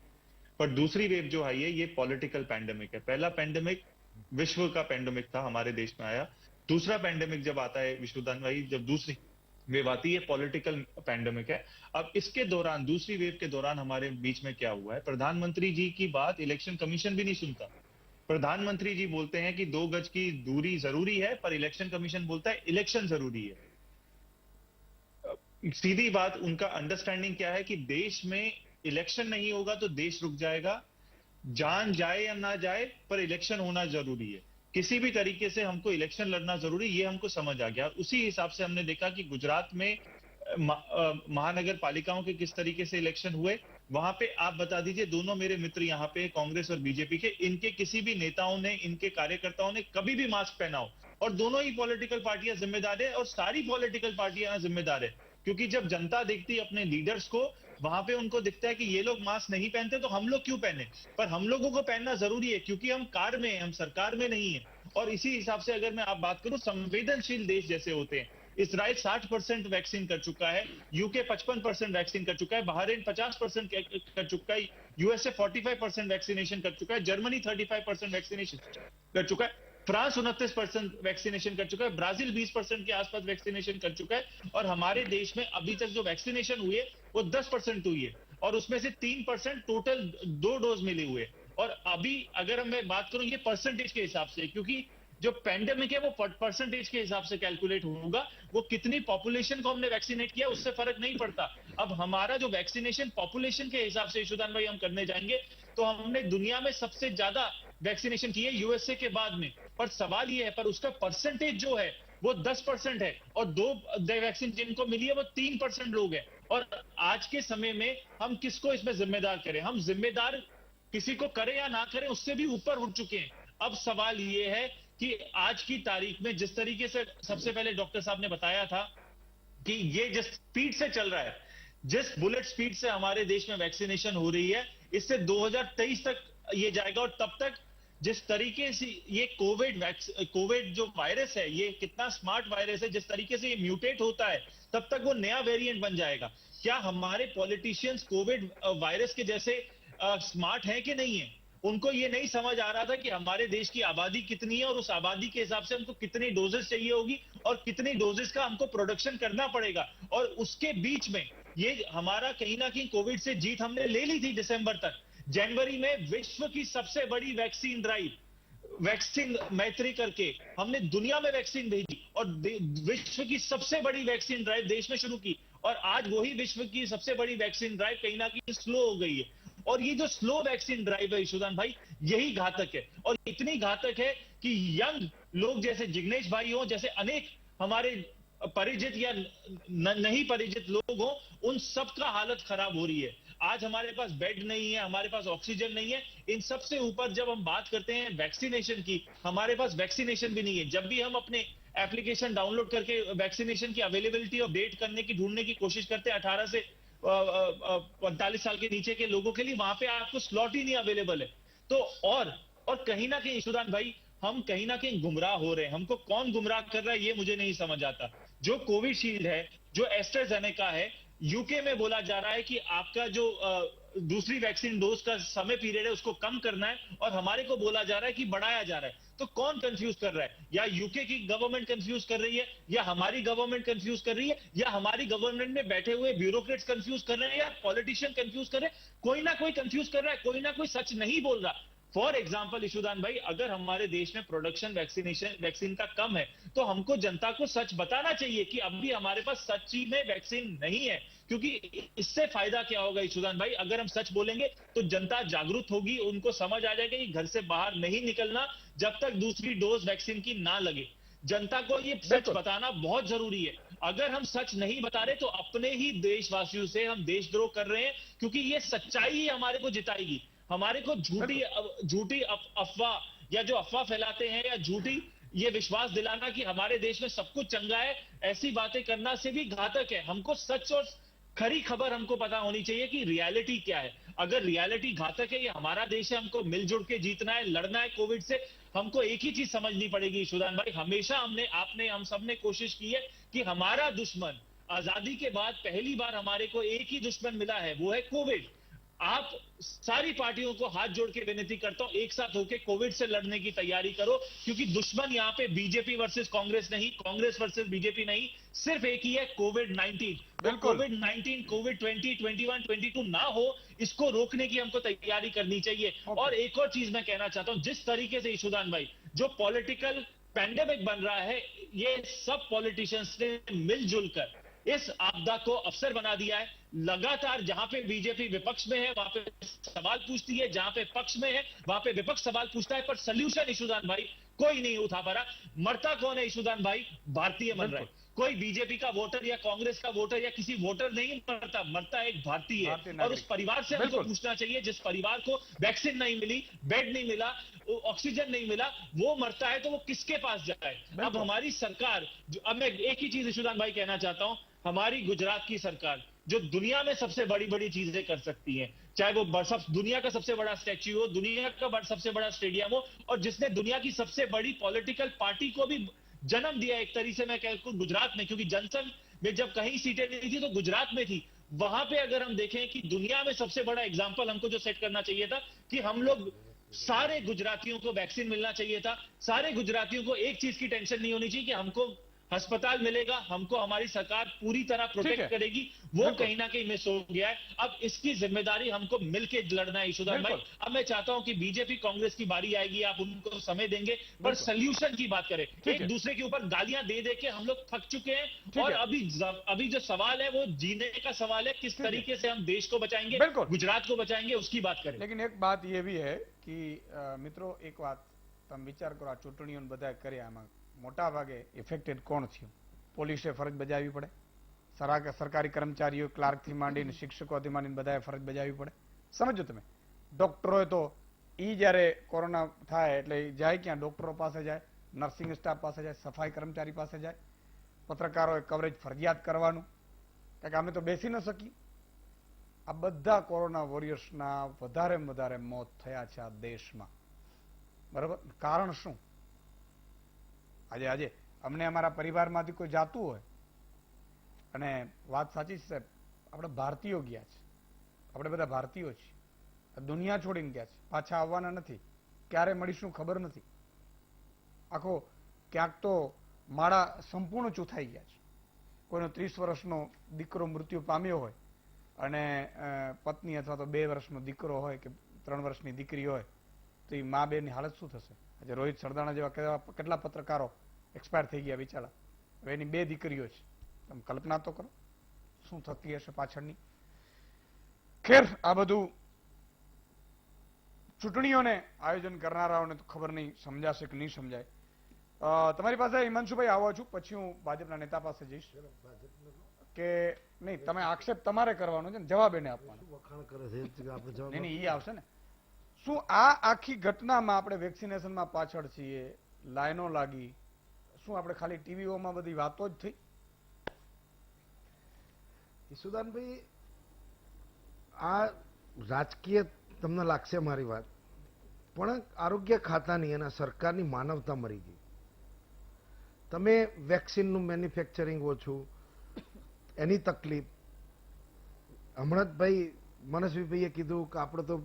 पर दूसरी वेव जो आई है, ये पॉलिटिकल पैंडेमिक है. पहला पैंडेमिक विश्व का पैंडेमिक था, हमारे देश में आया. दूसरा पैंडेमिक जब आता है विश्वदान भाई, जब दूसरी वेव आती है, पॉलिटिकल पैंडेमिक है. अब इसके दौरान, दूसरी वेव के दौरान हमारे बीच में क्या हुआ है? प्रधानमंत्री जी की बात इलेक्शन कमीशन भी नहीं सुनता. प्रधानमंत्री जी बोलते हैं कि 2 गज की दूरी जरूरी है, पर इलेक्शन कमीशन बोलता है इलेक्शन जरूरी है. सीधी बात, उनका अंडरस्टैंडिंग क्या है कि देश में इलेक्शन नहीं होगा तो देश रुक जाएगा. जान जाए या ना जाए, पर इलेक्शन होना जरूरी है. किसी भी तरीके से हमको इलेक्शन लड़ना जरूरी, ये हमको समझ आ गया. उसी हिसाब से हमने देखा कि गुजरात में महानगर पालिकाओं के किस तरीके से इलेक्शन हुए. वहां पे आप बता दीजिए, दोनों मेरे मित्र यहाँ पे कांग्रेस और बीजेपी के, इनके किसी भी नेताओं ने, इनके कार्यकर्ताओं ने कभी भी मास्क पहना हो, और दोनों ही पॉलिटिकल पार्टियां जिम्मेदार है, और सारी पॉलिटिकल पार्टियां जिम्मेदार है. क्योंकि जब जनता देखती है अपने लीडर्स को, वहां पे उनको दिखता है कि ये लोग मास्क नहीं पहनते तो हम लोग क्यों पहने. पर हम लोगों को पहनना जरूरी है, क्योंकि हम कार में हैं, हम सरकार में नहीं है. और इसी हिसाब से अगर मैं आप बात करूं, संवेदनशील देश जैसे होते हैं, इजराइल 60% वैक्सीन कर चुका है, यूके 55% वैक्सीन कर चुका है, बहरीन 50% कर चुका है, यूएसए 45% वैक्सीनेशन कर चुका है, जर्मनी 35% वैक्सीनेशन कर चुका है, फ्रांस 29% वैक्सीनेशन कर चुका है, ब्राजील 20% के आसपास वैक्सीनेशन कर चुका है. और हमारे देश में अभी तक जो वैक्सीनेशन हुई है वो 10% हुई है, और उसमें से 3% टोटल 2 डोज मिले हुए. और अभी अगर मैं बात करूं ये परसेंटेज के हिसाब से, क्योंकि जो पैंडेमिक है वो परसेंटेज के हिसाब से कैलकुलेट होगा. वो कितनी पॉपुलेशन को हमने वैक्सीनेट किया उससे फर्क नहीं पड़ता. अब हमारा जो वैक्सीनेशन पॉपुलेशन के हिसाब से ईशुदान भाई हम करने जाएंगे, तो हमने दुनिया में सबसे ज्यादा वैक्सीनेशन की है यूएसए के बाद में. पर सवाल ये है, पर उसका परसेंटेज जो है वो 10% है, और 2 वैक्सीन जिनको मिली है वो 3% लोग हैं. और आज के समय में हम किसको इसमें जिम्मेदार करें? हम जिम्मेदार किसी को करें या ना करें, उससे भी ऊपर उठ चुके हैं. अब सवाल ये है कि आज की तारीख में जिस तरीके से सबसे पहले डॉक्टर साहब ने बताया था कि ये जिस स्पीड से चल रहा है, जिस बुलेट स्पीड से हमारे देश में वैक्सीनेशन हो रही है, इससे 2023 तक ये जाएगा, और तब तक जिस तरीके से ये कोविड जो वायरस है, ये कितना स्मार्ट वायरस है, जिस तरीके से ये म्यूटेट होता है तब तक वो नया वेरिएंट बन जाएगा। क्या हमारे पॉलिटिशियंस कोविड वायरस के जैसे स्मार्ट हैं कि नहीं है? उनको ये नहीं समझ आ रहा था कि हमारे देश की आबादी कितनी है और उस आबादी के हिसाब से हमको कितनी डोजेस चाहिए होगी और कितनी डोजेस का हमको प्रोडक्शन करना पड़ेगा। और उसके बीच में ये हमारा कहीं ना कहीं कोविड से जीत हमने ले ली थी दिसंबर तक। जनवरी में विश्व की सबसे बड़ी वैक्सीन ड्राइव, वैक्सीन मैत्री करके हमने दुनिया में वैक्सीन भेजी और विश्व की सबसे बड़ी वैक्सीन ड्राइव देश में शुरू की। और आज वही विश्व की सबसे बड़ी वैक्सीन ड्राइव कहीं ना कहीं स्लो हो गई है। और ये जो स्लो वैक्सीन ड्राइव है ईशुदान भाई, यही घातक है। और इतनी घातक है कि यंग लोग जैसे जिग्नेश भाई हो, जैसे अनेक हमारे परिचित या नहीं परिचित लोग हो, उन सब का हालत खराब हो रही है। आज हमारे पास बेड नहीं है, हमारे पास ऑक्सीजन नहीं है। इन सबसे ऊपर जब हम बात करते हैं वैक्सीनेशन की, हमारे पास वैक्सीनेशन भी नहीं है। जब भी हम अपने एप्लीकेशन डाउनलोड करके वैक्सीनेशन की अवेलेबिलिटी और डेट करने की ढूंढने की कोशिश करते हैं 18 से 45 साल के नीचे के लोगों के लिए, वहां पे आपको स्लॉट ही नहीं अवेलेबल है। तो और कहीं ना कहीं ईशुदान भाई, हम कहीं ना कहीं गुमराह हो रहे हैं। हमको कौन गुमराह कर रहा है ये मुझे नहीं समझ आता। जो कोविशील्ड है, जो एस्ट्राजेनेका है, यूके में बोला जा रहा है कि आपका जो दूसरी वैक्सीन डोज का समय पीरियड है उसको कम करना है, और हमारे को बोला जा रहा है कि बढ़ाया जा रहा है। तो कौन कंफ्यूज कर रहा है? या यूके की गवर्नमेंट कंफ्यूज कर रही है, या हमारी गवर्नमेंट कंफ्यूज कर रही है, या हमारी गवर्नमेंट में बैठे हुए ब्यूरोक्रेट्स कंफ्यूज कर रहे हैं, या पॉलिटिशियन कंफ्यूज कर रहे हैं? कोई ना कोई कंफ्यूज कर रहा है, कोई ना कोई सच नहीं बोल रहा। फॉर एग्जाम्पल ईशुदान भाई, अगर हमारे देश में प्रोडक्शन वैक्सीन का कम है, तो हमको जनता को सच बताना चाहिए कि अभी हमारे पास सच्ची में वैक्सीन नहीं है। क्योंकि इससे फायदा क्या होगा ईशुदान भाई? अगर हम सच बोलेंगे तो जनता जागरूक होगी, उनको समझ आ जाएगा कि घर से बाहर नहीं निकलना जब तक दूसरी डोज वैक्सीन की ना लगे। जनता को ये सच बताना बहुत जरूरी है। अगर हम सच नहीं बता रहे तो अपने ही देशवासियों से हम देशद्रोह कर रहे हैं, क्योंकि ये सच्चाई ही हमारे को जिताएगी। हमारे को झूठी अफवाह, या जो अफवाह फैलाते हैं, या झूठी ये विश्वास दिलाना कि हमारे देश में सब कुछ चंगा है, ऐसी बातें करना से भी घातक है। हमको सच और खरी खबर हमको पता होनी चाहिए कि रियलिटी क्या है। अगर रियलिटी घातक है, ये हमारा देश है, हमको मिलजुल के जीतना है, लड़ना है कोविड से, हमको एक ही चीज समझनी पड़ेगी ईशुदान भाई। हमेशा हम सब ने कोशिश की है कि हमारा दुश्मन, आजादी के बाद पहली बार हमारे को एक ही दुश्मन मिला है, वो है कोविड। आप सारी पार्टियों को हाथ जोड़ के विनती करता हूं, एक साथ होकर कोविड से लड़ने की तैयारी करो, क्योंकि दुश्मन यहां पे बीजेपी वर्सेस कांग्रेस नहीं, कांग्रेस वर्सेस बीजेपी नहीं, सिर्फ एक ही है, कोविड-19। कोविड-19, कोविड 20, 21, 22 ना हो, इसको रोकने की हमको तैयारी करनी चाहिए। और एक और चीज मैं कहना चाहता हूं, जिस तरीके से ईशुदान भाई जो पॉलिटिकल पैंडेमिक बन रहा है, ये सब पॉलिटिशियंस ने मिलजुल कर इस आपदा को अवसर बना दिया है। लगातार जहां पे बीजेपी विपक्ष में है वहां पे सवाल पूछती है, जहां पे पक्ष में है वहां पे विपक्ष सवाल पूछता है, पर सल्यूशन ईशुदान भाई कोई नहीं उठा पा रहा। मरता कौन है ईशुदान भाई? भारतीय मर रहा है। कोई बीजेपी का वोटर या कांग्रेस का वोटर या किसी वोटर नहीं मरता, मरता एक भारतीय है। और उस परिवार से हमको पूछना चाहिए, जिस परिवार को वैक्सीन नहीं मिली, बेड नहीं मिला, ऑक्सीजन नहीं मिला, वो मरता है तो वो किसके पास जाए? अब हमारी सरकार, अब मैं एक ही चीज ईशुदान भाई कहना चाहता हूं, हमारी गुजरात की सरकार जो दुनिया में सबसे बड़ी बड़ी चीजें कर सकती है, चाहे वो दुनिया का सबसे बड़ा स्टैच्यू हो, दुनिया का सबसे बड़ा स्टेडियम हो, और जिसने दुनिया की सबसे बड़ी पॉलिटिकल पार्टी को भी जन्म दिया एक तरीके से मैं कहूं गुजरात में, क्योंकि जनसंघ में जब कहीं सीटें नहीं थी तो गुजरात में थी। वहां पे अगर हम देखें कि दुनिया में सबसे बड़ा एग्जाम्पल हमको जो सेट करना चाहिए था कि हम लोग सारे गुजरातियों को वैक्सीन मिलना चाहिए था, सारे गुजरातियों को एक चीज की टेंशन नहीं होनी चाहिए कि हमको अस्पताल मिलेगा, हमको हमारी सरकार पूरी तरह प्रोटेक्ट करेगी, वो कहीं ना कहीं मिस हो गया है। अब इसकी जिम्मेदारी हमको मिलके लड़ना है ईशुदान भाई। अब मैं चाहता हूं कि बीजेपी कांग्रेस की बारी आएगी, आप उनको समय देंगे, पर सल्यूशन की बात करें। एक दूसरे के ऊपर गालियां दे दे के हम लोग थक चुके हैं, और अभी जो सवाल है वो जीने का सवाल है, किस तरीके से हम देश को बचाएंगे, गुजरात को बचाएंगे, उसकी बात करें। लेकिन एक बात ये भी है कि मित्रों, एक बात તમે વિચાર કરો, આ ચૂંટણીઓ બધા કર્યા, આમાં મોટા ભાગે ઇફેક્ટેડ કોણ થયું? પોલીસે ફરજ બજાવવી પડે, સરકારી કર્મચારીઓ, ક્લાર્કથી માંડીને શિક્ષકોથી માંડીને બધાએ ફરજ બજાવવી પડે। સમજો તમે, ડોક્ટરોએ તો ઈ જ્યારે કોરોના થાય એટલે જાય ક્યાં? ડોક્ટરો પાસે જાય, નર્સિંગ સ્ટાફ પાસે જાય, સફાઈ કર્મચારી પાસે જાય, પત્રકારોએ કવરેજ ફરજિયાત કરવાનું, કારણ કે અમે તો બેસી ન શકી। આ બધા કોરોના વોરિયર્સના વધારે મોત થયા છે આ દેશમાં। બરાબર, કારણ શું? આજે અમને અમારા પરિવારમાંથી કોઈ જાતું હોય, અને વાત સાચી છે સાહેબ, આપણે ભારતીયો ગયા છે, આપણે બધા ભારતીયો છીએ, દુનિયા છોડીને ગયા છે, પાછા આવવાના નથી, ક્યારે મળીશું ખબર નથી. આખો ક્યાંક તો માળા સંપૂર્ણ ચૂથાઈ ગયા છે. કોઈનો 30 વર્ષનો દીકરો મૃત્યુ પામ્યો હોય અને પત્ની અથવા તો 2 વર્ષનો દીકરો હોય કે 3 વર્ષની દીકરી હોય, તો એ મા બેની હાલત શું થશે? આજે રોહિત સરદાણા જેવા કેટલા પત્રકારો એક્સપાયર થઈ ગયા બિચારા, હવે એની 2 દીકરીઓ છે. તમે કલ્પના તો કરો શું થતી હશે પાછળની. ખેર, આ બધું ચૂંટણીઓને આયોજન કરનારાઓને તો ખબર નહીં સમજાશે કે નહીં સમજાય. તમારી પાસે હિમાંશુભાઈ આવો છું, પછી હું ભાજપના નેતા પાસે જઈશ. કે નહીં, તમે આક્ષેપ તમારે કરવાનો છે ને જવાબ એને આપવાનો. વખાણ કરે છે આપણે જવાબ નહીં, એ આવશે ને. શું આ આખી ઘટનામાં આપણે વેક્સિનેશનમાં પાછળ છીએ, લાઈનો લાગી, શું આપણે ખાલી ટીવીઓમાં બધી વાતો જ થઈ? ઈશુદાનભાઈ, આ રાજકીય તમને લાગશે મારી વાત, પણ આરોગ્ય ખાતાની અને સરકારની માનવતા મરી ગઈ. તમે વેક્સિનનું મેન્યુફેક્ચરિંગ ઓછું, એની તકલીફ. હમણાં જ ભાઈ મનસ્વીભાઈએ કીધું કે આપણે તો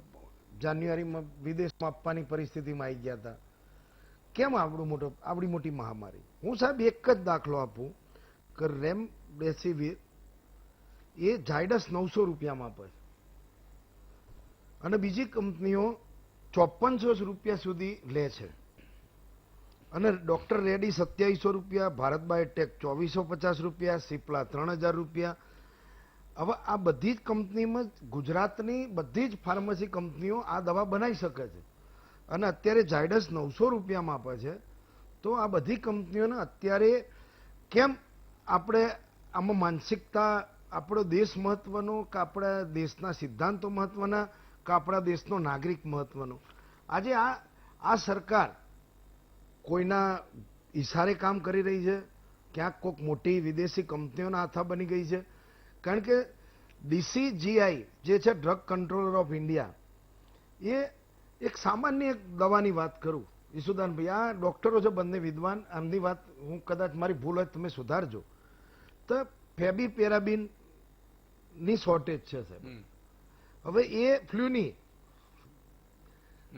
જાન્યુઆરીમાં વિદેશમાં આપવાની પરિસ્થિતિમાં આવી ગયા હતા. કેમ આવડી મોટી મહામારી? હું સાહેબ એક જ દાખલો આપું કે રેમડેસિવિર એ ઝાયડસ 900 રૂપિયામાં આપે છે, અને બીજી કંપનીઓ 5400 રૂપિયા સુધી લે છે, અને ડોક્ટર રેડી 2700 રૂપિયા, ભારત બાયોટેક 2450 રૂપિયા, સિપ્લા 3000 રૂપિયા. હવે આ બધી જ કંપનીમાં ગુજરાતની બધી જ ફાર્મસી કંપનીઓ આ દવા બનાવી શકે છે, અને અત્યારે ઝાયડસ 900 રૂપિયામાં આપે છે. તો આ બધી કંપનીઓને અત્યારે કેમ આપણે આમાં માનસિકતા, આપણો દેશ મહત્વનો કે આપણા દેશના સિદ્ધાંતો મહત્વના કે આપણા દેશનો નાગરિક મહત્વનો? આજે આ સરકાર કોઈના ઈશારે કામ કરી રહી છે, ક્યાંક કોઈક મોટી વિદેશી કંપનીઓના હાથા બની ગઈ છે. કારણ કે DCGI જે છે, ડ્રગ કંટ્રોલર ઓફ ઇન્ડિયા, એ એક સામાન્ય એક દવાની વાત કરું ઈશુદાનભાઈ, આ ડોક્ટરો છે બંને વિદ્વાન, આમની વાત હું કદાચ મારી ભૂલ હોય તમે સુધારજો, તો ફેબીપેરાબિન ની શોર્ટેજ છે સાહેબ. હવે એ ફ્લૂની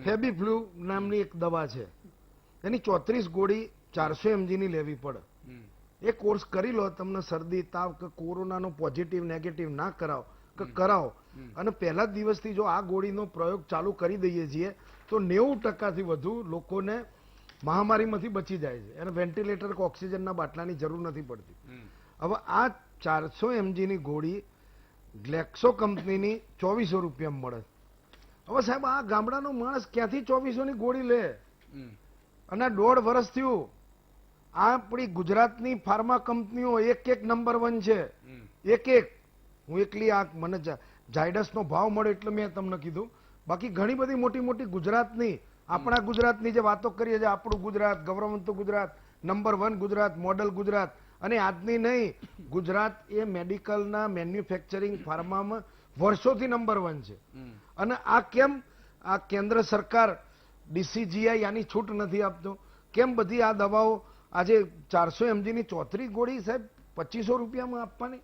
ફેબીફ્લુ નામની એક દવા છે, એની 34 ગોળી 400 mg ની લેવી પડે. એ કોર્સ કરી લો, તમને શરદી તાવ કે કોરોનાનો પોઝિટિવ નેગેટિવ ના કરાવો કે કરાવો, અને પહેલા જ દિવસથી જો આ ગોળીનો પ્રયોગ ચાલુ કરી દઈએ છીએ તો 90% વધુ લોકોને મહામારીમાંથી બચી જાય છે, એને વેન્ટિલેટર કે ઓક્સિજનના બાટલાની જરૂર નથી પડતી. હવે આ 400 mg ની ગોળી ગ્લેક્સો કંપનીની 2400 રૂપિયામાં મળે. હવે સાહેબ આ ગામડાનો માણસ ક્યાંથી 2400 ની ગોળી લે? અને 1.5 વર્ષ થયું આ આપણી ગુજરાતની ફાર્મા કંપનીઓ એક નંબર 1 છે, એક. હું એકલી આ મને ઝાયડસનો ભાવ મળે એટલે મેં તમને કીધું. બાકી ઘણી બધી મોટી ગુજરાતની, આપણા ગુજરાતની જે વાતો કરીએ છીએ, આપણું ગુજરાત, ગૌરવંતું ગુજરાત, નંબર 1 ગુજરાત, મોડલ ગુજરાત, અને આજની નહીં, ગુજરાત એ મેડિકલના મેન્યુફેક્ચરિંગ ફાર્મામાં વર્ષોથી નંબર 1 છે. અને આ કેમ આ કેન્દ્ર સરકાર DCGI આની છૂટ નથી આપતો? કેમ બધી આ દવાઓ આજે 400 mg ની 34 ગોળી સાહેબ 2500 રૂપિયામાં આપવાની?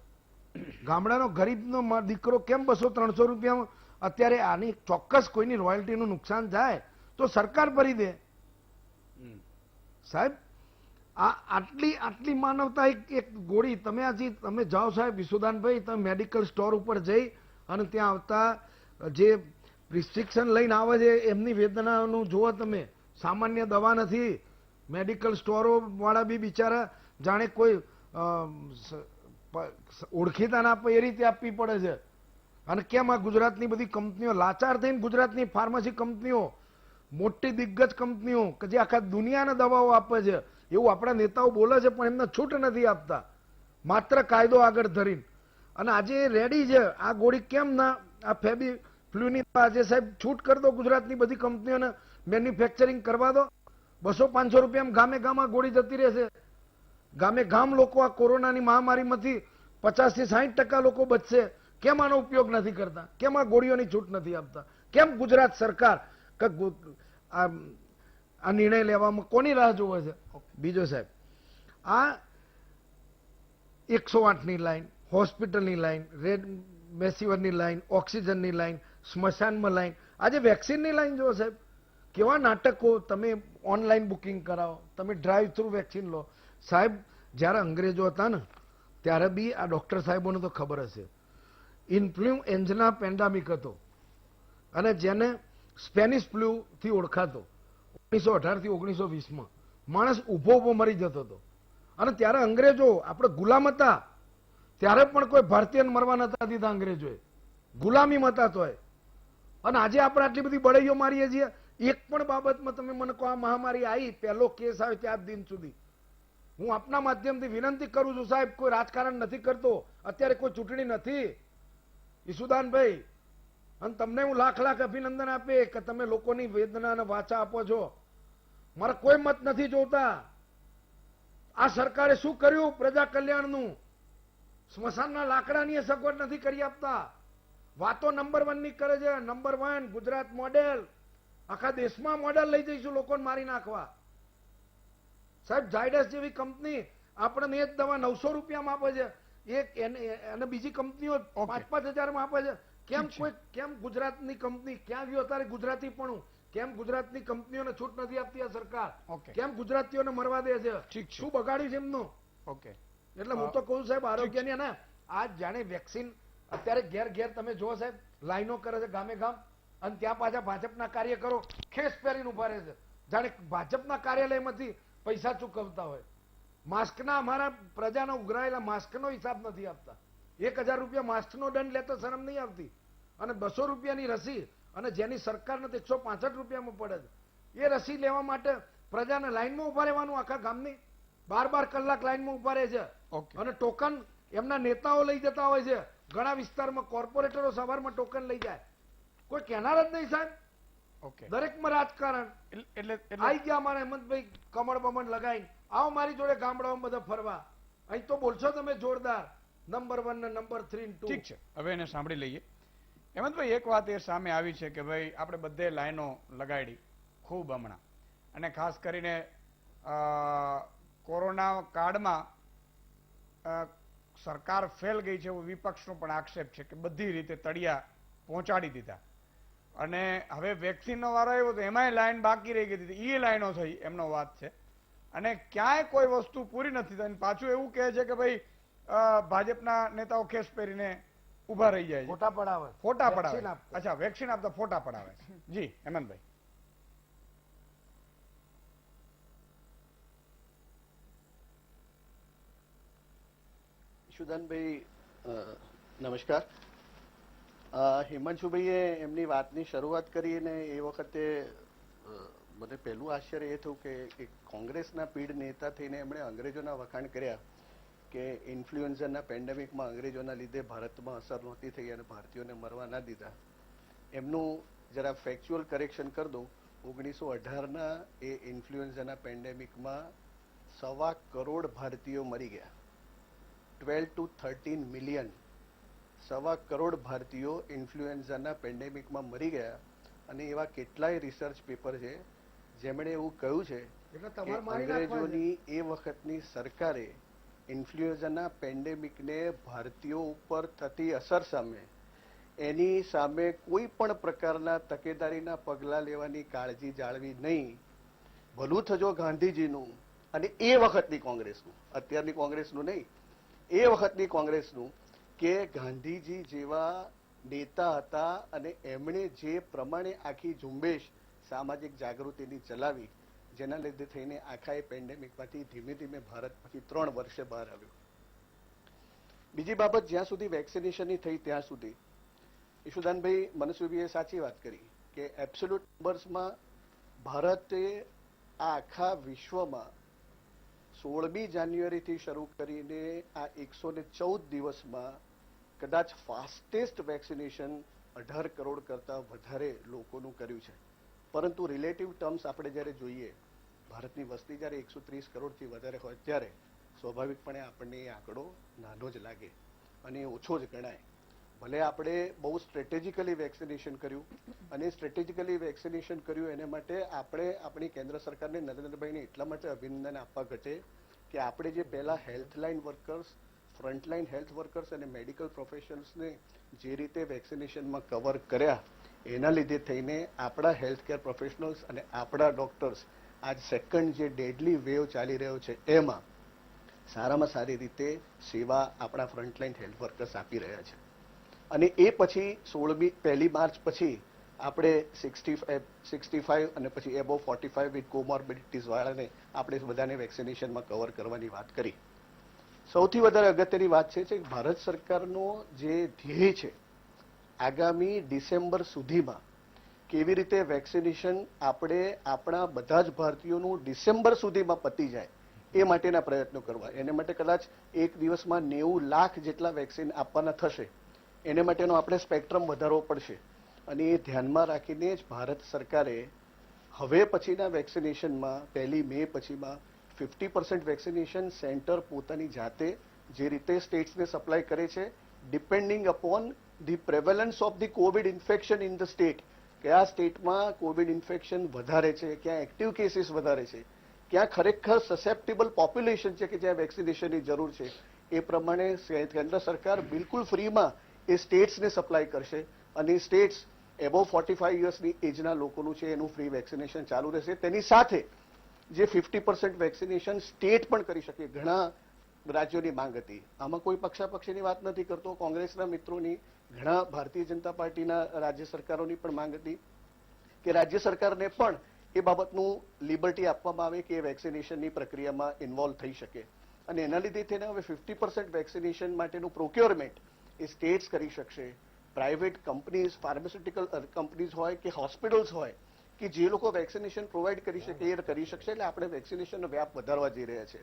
ગામડાનો ગરીબનો દીકરો કેમ 200-300 રૂપિયામાં? અત્યારે આની ચોક્કસ કોઈની રોયલ્ટીનું નુકસાન થાય તો સરકાર ભરી દે સાહેબ. આટલી માનવતા એક ગોળી તમે તમે જાઓ સાહેબ ઈશુદાનભાઈ, તમે મેડિકલ સ્ટોર ઉપર જઈ અને ત્યાં આવતા જે પ્રિસ્ક્રિપ્શન લઈને આવે છે એમની વેદનાનું જુઓ તમે. સામાન્ય દવા નથી. મેડિકલ સ્ટોરો વાળા બી બિચારા જાણે કોઈ ઓળખીતા ના આપે એ રીતે આપવી પડે છે. અને કેમ આ ગુજરાતની બધી કંપનીઓ લાચાર થઈને, ગુજરાતની ફાર્મસી કંપનીઓ, મોટી દિગ્ગજ કંપનીઓ કે જે આખા દુનિયાના દવાઓ આપે છે, એવું આપણા નેતાઓ બોલે છે, પણ એમને છૂટ નથી આપતા, માત્ર કાયદો આગળ ધરીને. અને આજે રેડી છે આ ગોળી કેમ ના? આ ફેબી ફ્લૂની આજે સાહેબ છૂટ કરી દો, ગુજરાતની બધી કંપનીઓને મેન્યુફેક્ચરિંગ કરવા દો. 200-500 રૂપિયામાં ગામે ગામ આ ગોળી જતી રહેશે. ગામે ગામ લોકો આ કોરોનાની મહામારીમાંથી 50-60% લોકો બચશે. કેમ આનો ઉપયોગ નથી કરતા? કેમ આ ગોળીઓની છૂટ નથી આપતા? કેમ ગુજરાત સરકાર આ નિર્ણય લેવામાં કોની રાહ જોવે છે? બીજો સાહેબ, આ 108ની લાઈન, હોસ્પિટલની લાઈન, રેડ મેસિવરની લાઈન, ઓક્સિજનની લાઈન, સ્મશાનમાં લાઈન, આજે વેક્સિનની લાઈન જો સાહેબ, કેવા નાટકો. તમે ઓનલાઈન બુકિંગ કરાવો, તમે ડ્રાઈવ થ્રુ વેક્સિન લો. સાહેબ, જ્યારે અંગ્રેજો હતા ને ત્યારે બી આ ડોક્ટર સાહેબોને તો ખબર હશે, ઇન્ફ્લુએન્ઝા પેન્ડામિક હતો અને જેને સ્પેનિશ ફ્લૂ થી ઓળખાતો 1918 થી 1920માં માણસ ઉભો ઉભો મરી જતો હતો. અને ત્યારે અંગ્રેજો આપણે ગુલામ હતા, ત્યારે પણ કોઈ ભારતીયને મરવા નતા દીધા અંગ્રેજોએ, ગુલામી હતા તોય. અને આજે આપણે આટલી બધી બળાઈઓ મારીએ છીએ, એક પણ બાબતમાં તમે મને કહો આ મહામારી આવી, પહેલો કેસ આવ્યો ત્યાં દિન સુધી. હું આપના માધ્યમથી વિનંતી કરું છું સાહેબ, કોઈ રાજકારણ નથી કરતો, અત્યારે કોઈ ચૂંટણી નથી ઈશુદાનભાઈ, અને તમને હું લાખ લાખ અભિનંદન આપે કે તમે લોકોની વેદનાને વાચા આપો છો. મારા કોઈ મત નથી જોતા. આ સરકારે શું કર્યું પ્રજા કલ્યાણનું? સ્મશાનના લાકડાની સગવડ નથી કરી આપતા. વાતો નંબર 1 ની કરે છે. નંબર 1 ગુજરાત મોડેલ, આખા દેશમાં મોડેલ લઈ જઈશું લોકોને મારી નાખવા. સાહેબ, ઝાયડસ જેવી કંપની આપણને એ જ દવા 900 રૂપિયામાં આપે છે, એક અને બીજી કંપનીઓ 5,000 માં આપે છે. કેમ ગુજરાતની કંપની ક્યાં ગયો અત્યારે ગુજરાતી પણ? કેમ ગુજરાતની કંપનીઓને છૂટ નથી આપતી આ સરકાર? કેમ ગુજરાતીઓને મરવા દે છે? શું બગાડ્યું છે એમનું? ઓકે, એટલે હું તો કહું સાહેબ, આરોગ્યની ને આ જાણે વેક્સિન અત્યારે ઘેર ઘેર તમે જુઓ સાહેબ, લાઈનો કરે છે ગામે ગામ, અને ત્યાં પાછા ભાજપના કાર્યકરો ખેસ પહેરીને ઉભા રહે છે, જાણે ભાજપના કાર્યાલયમાંથી પૈસા ચૂકવતા હોય. માસ્કના અમારા પ્રજાના ઉઘરાયેલા માસ્કનો હિસાબ નથી આપતા. 1,000 રૂપિયા માસ્કનો દંડ લેતો શરમ નહીં આવતી? અને 200 રૂપિયાની રસી, અને જેની સરકારને 165 રૂપિયામાં પડે છે, એ રસી લેવા માટે પ્રજાને લાઈનમાં ઉભા રહેવાનું, આખા ગામની 12 કલાક લાઈનમાં ઉભા રહે છે. અને ટોકન એમના નેતાઓ લઈ જતા હોય છે. ઘણા વિસ્તારમાં કોર્પોરેટરો સવારમાં ટોકન લઈ જાય, કોઈ કહેનાર જ નહીં સાહેબ. દરેકમાં રાજકારણ. એટલે આઈ ગયા અમારા હેમંતભાઈ કમળ બમણ લગાવીને, આવો મારી જોડે ગામડાઓમાં બધા ફરવા. અહીં તો બોલશો તમે જોરદાર, નંબર 1 ને નંબર 3 ને 2. ઠીક છે, હવે એને સાંભળી લઈએ. હેમંતભાઈ, એક વાત એ સામે આવી છે કે ભાઈ આપણે બધે લાઈનો લગાડી ખૂબ હમણાં, અને ખાસ કરીને કોરોના કાળમાં સરકાર ફેલ ગઈ છે એવો વિપક્ષનો પણ આક્ષેપ છે કે બધી રીતે તળિયા પહોંચાડી દીધા. અને હવે વેક્સિનનો વારો આવ્યો તો એમાંય લાઈન બાકી રહી ગઈ હતી, એ લાઈનો થઈ એમનો વાત છે. અને ક્યાંય કોઈ વસ્તુ પૂરી નથી થઈ. પાછું એવું કહે છે કે ભાઈ ભાજપના નેતાઓ ખેસ પહેરીને ઉભા રહી જાય છે, ફોટા પડાવે. અચ્છા, વેક્સિન આપતા ફોટા પડાવે છે. જી હેમંતભાઈ. ઈશુદાનભાઈ નમસ્કાર. હિમાંશુભાઈએ એમની વાતની શરૂઆત કરી અને એ વખતે મને પહેલું આશ્ચર્ય એ થયું કે કોંગ્રેસના પીઢ નેતા થઈને એમણે અંગ્રેજોના વખાણ કર્યા કે ઇન્ફ્લુએન્ઝાના પેન્ડેમિકમાં અંગ્રેજોના લીધે ભારતમાં અસર નહોતી થઈ અને ભારતીયોને મરવા ના દીધા. એમનું જરા ફેક્ચ્યુઅલ કરેક્શન કરી દઉં. 1918ના એ ઇન્ફ્લુએન્ઝાના પેન્ડેમિકમાં 1.25 કરોડ ભારતીયો મરી ગયા. 12 to 13 મિલિયન, 1.25 કરોડ ભારતીયો ઇન્ફ્લુએન્ઝાના પેન્ડેમિકમાં મરી ગયા. અને એવા કેટલાય રિસર્ચ પેપર છે જેમણે એવું કહ્યું છે કે અંગ્રેજોની એ વખતની સરકારે ઇન્ફ્લુએન્ઝાના પેન્ડેમિકને ભારતીયો ઉપર થતી અસર સામે એની સામે કોઈ પણ પ્રકારના તકેદારીના પગલાં લેવાની કાળજી જાળવી નહીં. ભલું થજો ગાંધીજીનું અને એ વખતની કોંગ્રેસનું, અત્યારની કોંગ્રેસનું નહીં, એ વખતની કોંગ્રેસનું, કે ગાંધીજી જેવા નેતા હતા અને એમણે જે પ્રમાણે આખી ઝુંબેશ સામાજિક જાગૃતિની ચલાવી, જેના લીધે થઈને આખા એ પેન્ડેમિકમાંથી ધીમે ધીમે ભારત પછી 3 વર્ષે બહાર આવ્યું. બીજી બાબત, જ્યાં સુધી વેક્સિનેશનની થઈ ત્યાં સુધી ઈશુદાનભાઈ મનસુબીએ સાચી વાત કરી કે એબ્સોલ્યુટ નંબર્સમાં ભારતે આ આખા વિશ્વમાં 16મી જાન્યુઆરીથી શરૂ કરીને આ 114 દિવસમાં કદાચ ફાસ્ટેસ્ટ વેક્સિનેશન 18 કરોડ કરતા વધારે લોકોનું કર્યું છે. પરંતુ રિલેટિવ ટર્મ્સ આપણે જ્યારે જોઈએ, ભારતની વસ્તી જ્યારે 130 કરોડથી વધારે હોય ત્યારે સ્વાભાવિકપણે આપણને એ આંકડો નાનો જ લાગે અને ઓછો જ ગણાય. ભલે આપણે બહુ સ્ટ્રેટેજિકલી વેક્સિનેશન કર્યું અને સ્ટ્રેટેજિકલી વેક્સિનેશન કર્યું એને માટે આપણે આપણી કેન્દ્ર સરકારને નરેન્દ્રભાઈને એટલા માટે અભિનંદન આપવા ઘટે કે આપણે જે પહેલા હેલ્થલાઇન વર્કર્સ, ફ્રન્ટલાઇન હેલ્થ વર્કર્સ અને મેડિકલ પ્રોફેશનલ્સને જે રીતે વેક્સિનેશનમાં કવર કર્યા એના લીધે થઈને આપણા હેલ્થ કેર પ્રોફેશનલ્સ અને આપણા ડોક્ટર્સ આજ સેકન્ડ જે ડેડલી વેવ ચાલી રહ્યો છે એમાં સારામાં સારી રીતે સેવા આપણા ફ્રન્ટલાઇન હેલ્થ વર્કર્સ આપી રહ્યા છે. અને એ પછી 1 માર્ચ પછી આપણે 65 અને પછી એબોવ 45 વિથ કોમોર્બિડિટીઝ વાળાને આપણે બધાને વેક્સિનેશનમાં કવર કરવાની વાત કરી. સૌથી વધારે અગત્યની વાત છે કે ભારત સરકારનો જે ધ્યેય છે આગામી ડિસેમ્બર સુધીમાં કેવી રીતે વેક્સિનેશન આપણે આપણા બધા જ ભારતીયોનું ડિસેમ્બર સુધીમાં પતી જાય એ માટેના પ્રયત્નો કરવા. એને માટે કદાચ એક દિવસમાં 90 લાખ જેટલા વેક્સિન આપવાના થશે. એને માટેનો આપણે સ્પેક્ટ્રમ વધારવો પડશે અને એ ધ્યાનમાં રાખીને જ ભારત સરકારે હવે પછીના વેક્સિનેશનમાં 1 મે પછીમાં 50% વેક્સિનેશન સેન્ટર પોતાની જાતે જે રીતે સ્ટેટ્સને સપ્લાય કરે છે depending upon the prevalence of the covid infection in the state. કયા સ્ટેટમાં કોવિડ ઇન્ફેક્શન વધારે છે, ક્યાં એક્ટિવ કેસીસ વધારે છે, ક્યાં ખરેખર સસેપ્ટેબલ પોપ્યુલેશન છે કે જ્યાં વેક્સિનેશનની જરૂર છે, એ પ્રમાણે કેન્દ્ર સરકાર બિલકુલ ફ્રીમાં એ સ્ટેટ્સને સપ્લાય કરશે અને સ્ટેટ્સ એબોવ 45 યર્સની એજના લોકોનું છે એનું ફ્રી વેક્સિનેશન ચાલુ રહેશે. તેની સાથે જે 50% વેક્સિનેશન સ્ટેટ પણ કરી શકે, ઘણા રાજ્યોની માંગ હતી. આમાં કોઈ પક્ષાપક્ષીની વાત નથી કરતો, કોંગ્રેસના મિત્રોની, ઘણા ભારતીય જનતા પાર્ટીના રાજ્ય સરકારોની પણ માંગ હતી કે રાજ્ય સરકારને પણ એ બાબતનું લિબર્ટી આપવામાં આવે કે વેક્સિનેશનની પ્રક્રિયામાં ઇન્વોલ્વ થઈ શકે. અને એના લીધે થઈને હવે 50% વેક્સિનેશન માટેનું પ્રોક્યોરમેન્ટ એ સ્ટેટ્સ કરી શકશે. પ્રાઇવેટ કંપનીઝ, ફાર્માસ્યુટિકલ કંપનીઝ હોય કે હોસ્પિટલ્સ હોય કે જે લોકો વેક્સિનેશન પ્રોવાઈડ કરી શકે એ કરી શકશે. એટલે આપણે વેક્સિનેશનનો વ્યાપ વધારવા જઈ રહ્યા છે.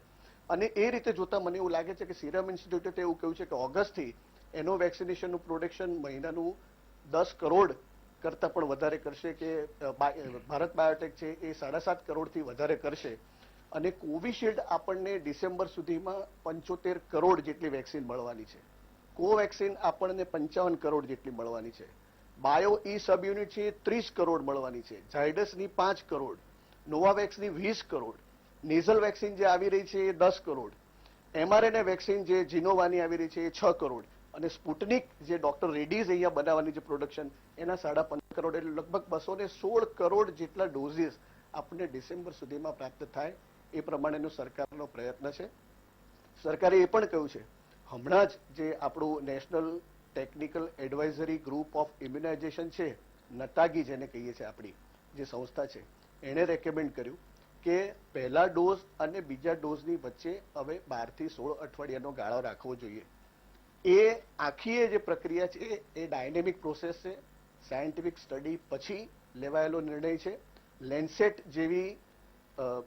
અને એ રીતે જોતા મને એવું લાગે છે કે સિરમ ઇન્સ્ટિટ્યૂટે એવું કહ્યું છે કે ઓગસ્ટથી એનું વેક્સિનેશનનું પ્રોડક્શન મહિનાનું 10 કરોડ કરતાં પણ વધારે કરશે કે ભારત બાયોટેક છે એ 7.5 કરોડથી વધારે કરશે. અને કોવિશિલ્ડ આપણને ડિસેમ્બર સુધીમાં 75 કરોડ જેટલી વેક્સિન મળવાની છે. કોવેક્સિન આપણને 55 કરોડ જેટલી મળવાની છે. બાયો ઈ સબ યુનિટ છે 30 કરોડ મળવાની છે. ઝાયડસની 5 કરોડ, નોવાવેક્સની 20 કરોડ, નેઝલ વેક્સિન જે આવી રહી છે એ 10 કરોડ, એમઆરએનએ વેક્સિન જે જીનોવાની આવી રહી છે એ 6 કરોડ અને સ્પુટનિક જે ડોક્ટર રેડ્ડીઝ અહીંયા બનાવવાની જે પ્રોડક્શન એના 15.5 કરોડ, એટલે લગભગ 216 કરોડ જેટલા ડોઝીસ આપણને ડિસેમ્બર સુધીમાં પ્રાપ્ત થાય એ પ્રમાણેનો સરકારનો પ્રયત્ન છે. સરકારે એ પણ કહ્યું છે હમણાં જ જે આપણું national technical advisory group of immunisation છે, નતાગી જેને કહીએ છીએ આપણી જે સંસ્થા છે, એણે રેકમેન્ડ કર્યું કે પહેલા ડોઝ અને બીજા ડોઝની વચ્ચે હવે 12 થી 16 અઠવાડિયાનો ગાળો રાખવો જોઈએ. એ આખી જે પ્રક્રિયા છે એ ડાયનેમિક પ્રોસેસ છે. સાયન્ટિફિક સ્ટડી પછી લેવાયેલો નિર્ણય છે. લેન્સેટ જેવી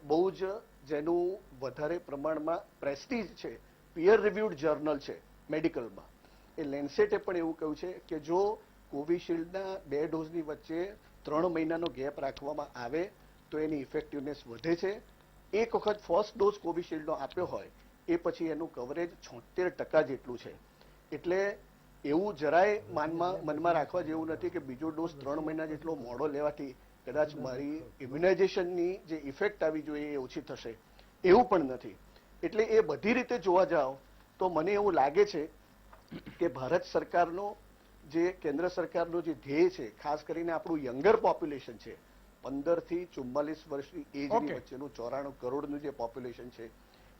બહુ જ જેનું વધારે પ્રમાણમાં પ્રેસ્ટીજ છે, પિયર રિવ્યુડ જર્નલ છે મેડિકલમાં, એ લેન્સેટે પણ એવું કહ્યું છે કે જો કોવિશિલ્ડના 2 ડોઝની વચ્ચે 3 મહિનાનો ગેપ રાખવામાં આવે તો એની ઇફેક્ટિવનેસ વધે છે. એક વખત ફર્સ્ટ ડોઝ કોવિશિલ્ડનો આપ્યો હોય એ પછી એનું કવરેજ 76% જેટલું છે. એટલે એવું જરાય મનમાં રાખવા જેવું નથી કે બીજો ડોઝ 3 મહિના જેટલો મોડો લેવાથી કદાચ મારી ઇમ્યુનાઇઝેશનની જે ઇફેક્ટ આવી જોઈએ એ ઓછી થશે, એવું પણ નથી. એટલે એ બધી રીતે જોવા જાઓ તો મને એવું લાગે છે કે ભારત સરકારનો જે કેન્દ્ર સરકારનો જે ધ્યેય છે, ખાસ કરીને આપણું યંગર પોપ્યુલેશન છે, 15 થી 44 વર્ષની એજની વચ્ચેનું 94 કરોડનું જે પોપ્યુલેશન છે,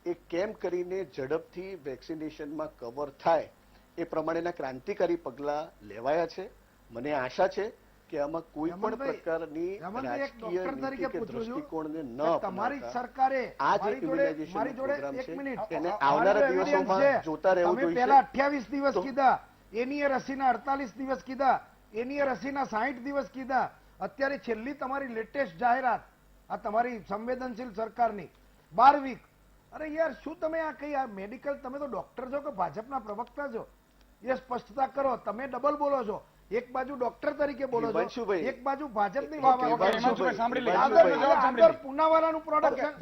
એ કેમ કરીને ઝડપથી વેક્સિનેશનમાં કવર થાય એ પ્રમાણેના ક્રાંતિકારી પગલાં લેવાયા છે. મને આશા છે કે આમાં કોઈ પણ પ્રકારની રાજકીય નીતિ કે દ્રષ્ટિકોણને ન તમારી સરકારે આ જે ઇમ્યુનાઇઝેશન પ્રોગ્રામ છે એને આવનારા દિવસોમાં જોતા રહેવું જોઈએ. પહેલા 28 દિવસ કીધા, એની રસીના 48 દિવસ કીધા, એની રસીના 60 દિવસ કીધા. અત્યારે છેલ્લી તમારી લેટેસ્ટ જાહેરાત આ તમારી સંવેદનશીલ સરકારની 12 વીક. અરે યાર, શું તમે આ કઈ આ મેડિકલ, તમે તો ડોક્ટર છો કે ભાજપના પ્રવક્તા છો? એ સ્પષ્ટતા કરો. તમે ડબલ બોલો છો. એક બાજુ ડોક્ટર તરીકે બોલો છો, એક બાજુ ભાજપની પૂનાવાલાનું પ્રોડક્શન,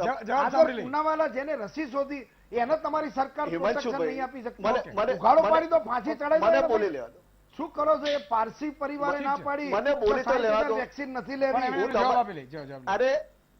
પૂનાવાલા જેને રસી શોધી એને તમારી સરકાર પ્રોટેક્શન નહીં આપી શકતી. ઉઘાડો પાડી તો ફાંસી ચડાવી. બોલી લેવા દો. શું કરો છો? એ પારસી પરિવારે ના પાડી મને બોલી તો લેવા દો. વેક્સિન નથી પણ લેવી. એમને હું જવાબ તમા- આપી લે જવાબ આપી લે.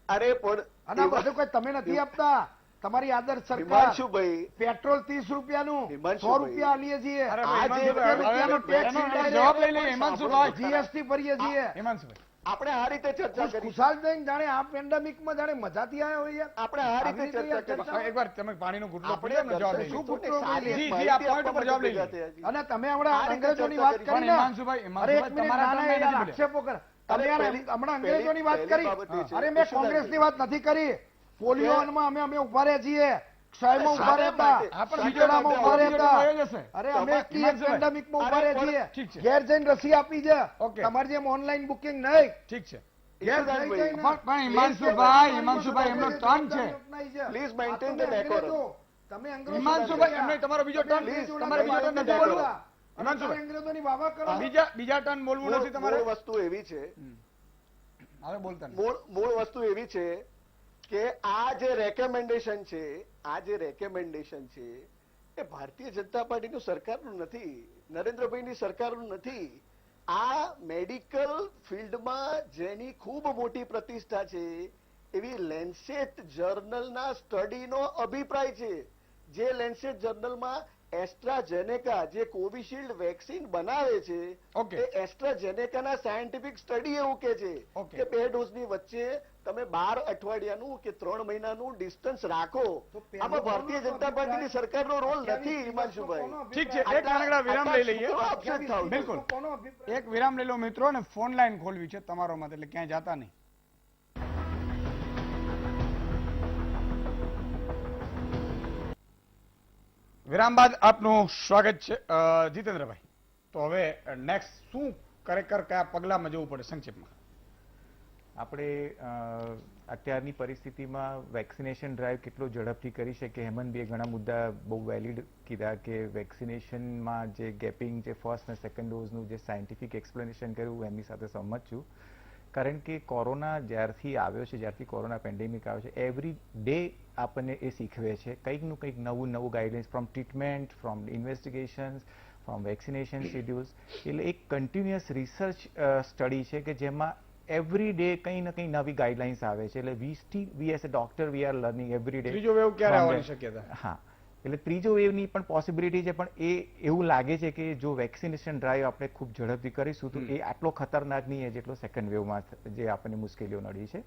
અરે પણ અને આ બધું કોઈ તમે નથી આપતા. તમારી આદર્શ સરકાર હિમાંશુભાઈ પેટ્રોલ 30 રૂપિયાનું 100 હિમાંશુભાઈ. રૂપિયા આલીએ છીએ. અરે આ ભાઈ, જે હિમાંશુભાઈ, રૂપિયાનો tax એનો indirect જવાબ લઈ લઈએ હિમાંશુભાઈ. જીએસટી ભરીએ છીએ. હિમાંશુભાઈ આપણે આ રીતે ચર્ચા કરી ખુશાલ જૈન જાણે આ પેન્ડેમિકમાં જાણે મજાથી આવ્યા હોય યાર. આપણે આ રીતે આવી રીતે ચર્ચા કરી એકવાર તમે પાણીનો ઘૂંટડો આપણે પીધો ને જવાબ લઈ શું લો. ગુટલો સારી લઈ લે? જી, જી, આ point ઉપર જવાબ લઈ લે. અને તમે હમણાં આ રીતે અંગ્રેજોની ચર્ચા વાત કરી. કરી પણ ને હિમાંશુભાઈ, અરે એક મિનિટ તમારા નાના ટર્મમાં યાર નથી આક્ષેપો કરે. તમે અરે યાર પહેલી- હમણાં અંગ્રેજોની વાત પહેલી કરી. બાબત એ છે. અરે મેં ઈશુદાનભાઈ. કોંગ્રેસની વાત નથી કરી. પોલિયોમાં અમે ઉભા રહ્યા છીએ. ક્ષયમાં ઉભા શાના રહેતા. માટે? આ પણ શીતળામાં બીજો ઉભા બીજો રહેતા. બીજો જશે. અરે અમે એકલી એક હિમાંશુભાઈ. પેન્ડેમિકમાં ઉભા અરે રહ્યા પણ છીએ. ઠીક છે. ઘેર જઈને રસી આપી છે. ઓકે. તમારી જેમ ઓનલાઈન બુકિંગ નહીં. ઠીક છે. ઘેર ઈશુદાનભાઈ. જઈ જઈને પણ હિમાંશુભાઈ, હિમાંશુભાઈ, એમનો ટર્ન છે. Please maintain આ the તમે decorum. અંગ્રેજો. તમે અંગ્રેજો હિમાંશુભાઈ, બન્યા. એમને તમારો બીજો ટર્ન Please, તમારે બીજો ટર્ન નથી બોલવું. અને તમે અંગ્રેજોની વાવા કરો. બીજા ટર્ન બોલવું નથી તમારે. મૂળ વસ્તુ એવી છે હવે બોલતા નહીં. મૂળ વસ્તુ એવી છે કે આ જે રેકમેન્ડેશન છે એ ભારતીય જનતા પાર્ટીનું સરકારનું નથી, નરેન્દ્રભાઈની સરકારનું નથી. આ મેડિકલ ફિલ્ડમાં જેની ખૂબ મોટી પ્રતિષ્ઠા છે એવી લેન્સેટ જર્નલના સ્ટડીનો અભિપ્રાય છે. જે લેન્સેટ જર્નલમાં એસ્ટ્રાઝેનેકા જે કોવિશિલ્ડ વેક્સિન બનાવે છે Okay. એ એસ્ટ્રાઝેનેકાના સાયન્ટિફિક સ્ટડી એવું કે છે Okay. કે 2 ડોઝની વચ્ચે તમે 12 અઠવાડિયાનું કે 3 મહિનાનું ડિસ્ટન્સ રાખો. તો પહેલો આમાં ભારતીય કોનો જનતા પાર્ટીની અભિપ્રાય? સરકારનો રોલ 28 નથી હિમાંશુભાઈ. કોનો ઠીક છે, અભિપ્રાય? એક નાનકડા વિરામ લઈ લઈએ. આટલા upset થાવ છો. બિલકુલ. કોનો અભિપ્રાય? એક વિરામ લઈ લો મિત્રો, અને ફોન લાઈન ખોલવી છે તમારો મત, એટલે ક્યાંય જાતા નહીં. વિરામ બાદ આપનું સ્વાગત છે. જીતેન્દ્રભાઈ, તો હવે નેક્સ્ટ શું ખરેખર કયા પગલામાં જવું પડે સંક્ષેપમાં? આપણે અત્યારની પરિસ્થિતિમાં વેક્સિનેશન ડ્રાઈવ કેટલો ઝડપથી કરી શકે, હેમંતભાઈએ ઘણા મુદ્દા બહુ વેલિડ કીધા કે વેક્સિનેશનમાં જે ગેપિંગ, જે ફર્સ્ટ અને સેકન્ડ ડોઝનું જે સાયન્ટિફિક એક્સપ્લેનેશન કર્યું હું એમની સાથે સહમત છું. કારણ કે કોરોના જ્યારથી આવ્યો છે, જ્યારથી કોરોના પેન્ડેમિક આવ્યો છે, એવરી ડે આપણને એ શીખવે છે કંઈકનું કંઈક નવું guidelines, from treatment, from investigations, from vaccination schedules. એટલે એક કન્ટિન્યુઅસ રિસર્ચ સ્ટડી છે કે જેમાં એવરી ડે કંઈ ને કંઈ નવી ગાઈડલાઇન્સ આવે છે. એટલે વી as a doctor we are learning every day. ત્રીજો વેવ ક્યારે આવવાની શક્યતા? હા, એટલે ત્રીજો વેવની પણ પોસિબિલિટી છે, પણ એ એવું લાગે છે કે જો વેક્સિનેશન ડ્રાઈવ આપણે ખૂબ ઝડપથી કરીશું તો એ આટલો ખતરનાક નહીં હોય જેટલો સેકન્ડ વેવમાં જે આપણને મુશ્કેલીઓ નડી છે.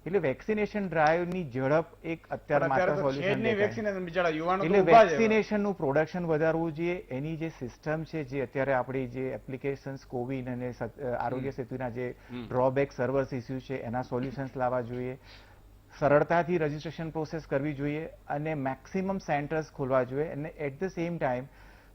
એટલે વેક્સિનેશન ડ્રાઈવની ઝડપ એક અત્યારે માત્ર અત્યારે તો છે જ સોલ્યુશન નહીં વેક્સિનેશન, બિચારા યુવાનો તો એટલે ઊભા છે. વેક્સિનેશનનું પ્રોડક્શન વધારવું જોઈએ. એની જે સિસ્ટમ છે, જે અત્યારે આપણી જે એપ્લિકેશન્સ કોવિન અને આરોગ્ય સેતુના જે ડ્રોબેક સર્વર્સ ઇસ્યુ છે એના સોલ્યુશન્સ લાવવા જોઈએ. સરળતાથી રજીસ્ટ્રેશન પ્રોસેસ કરવી જોઈએ અને મેક્સિમમ સેન્ટર્સ ખોલવા જોઈએ. અને એટ ધ સેમ ટાઈમ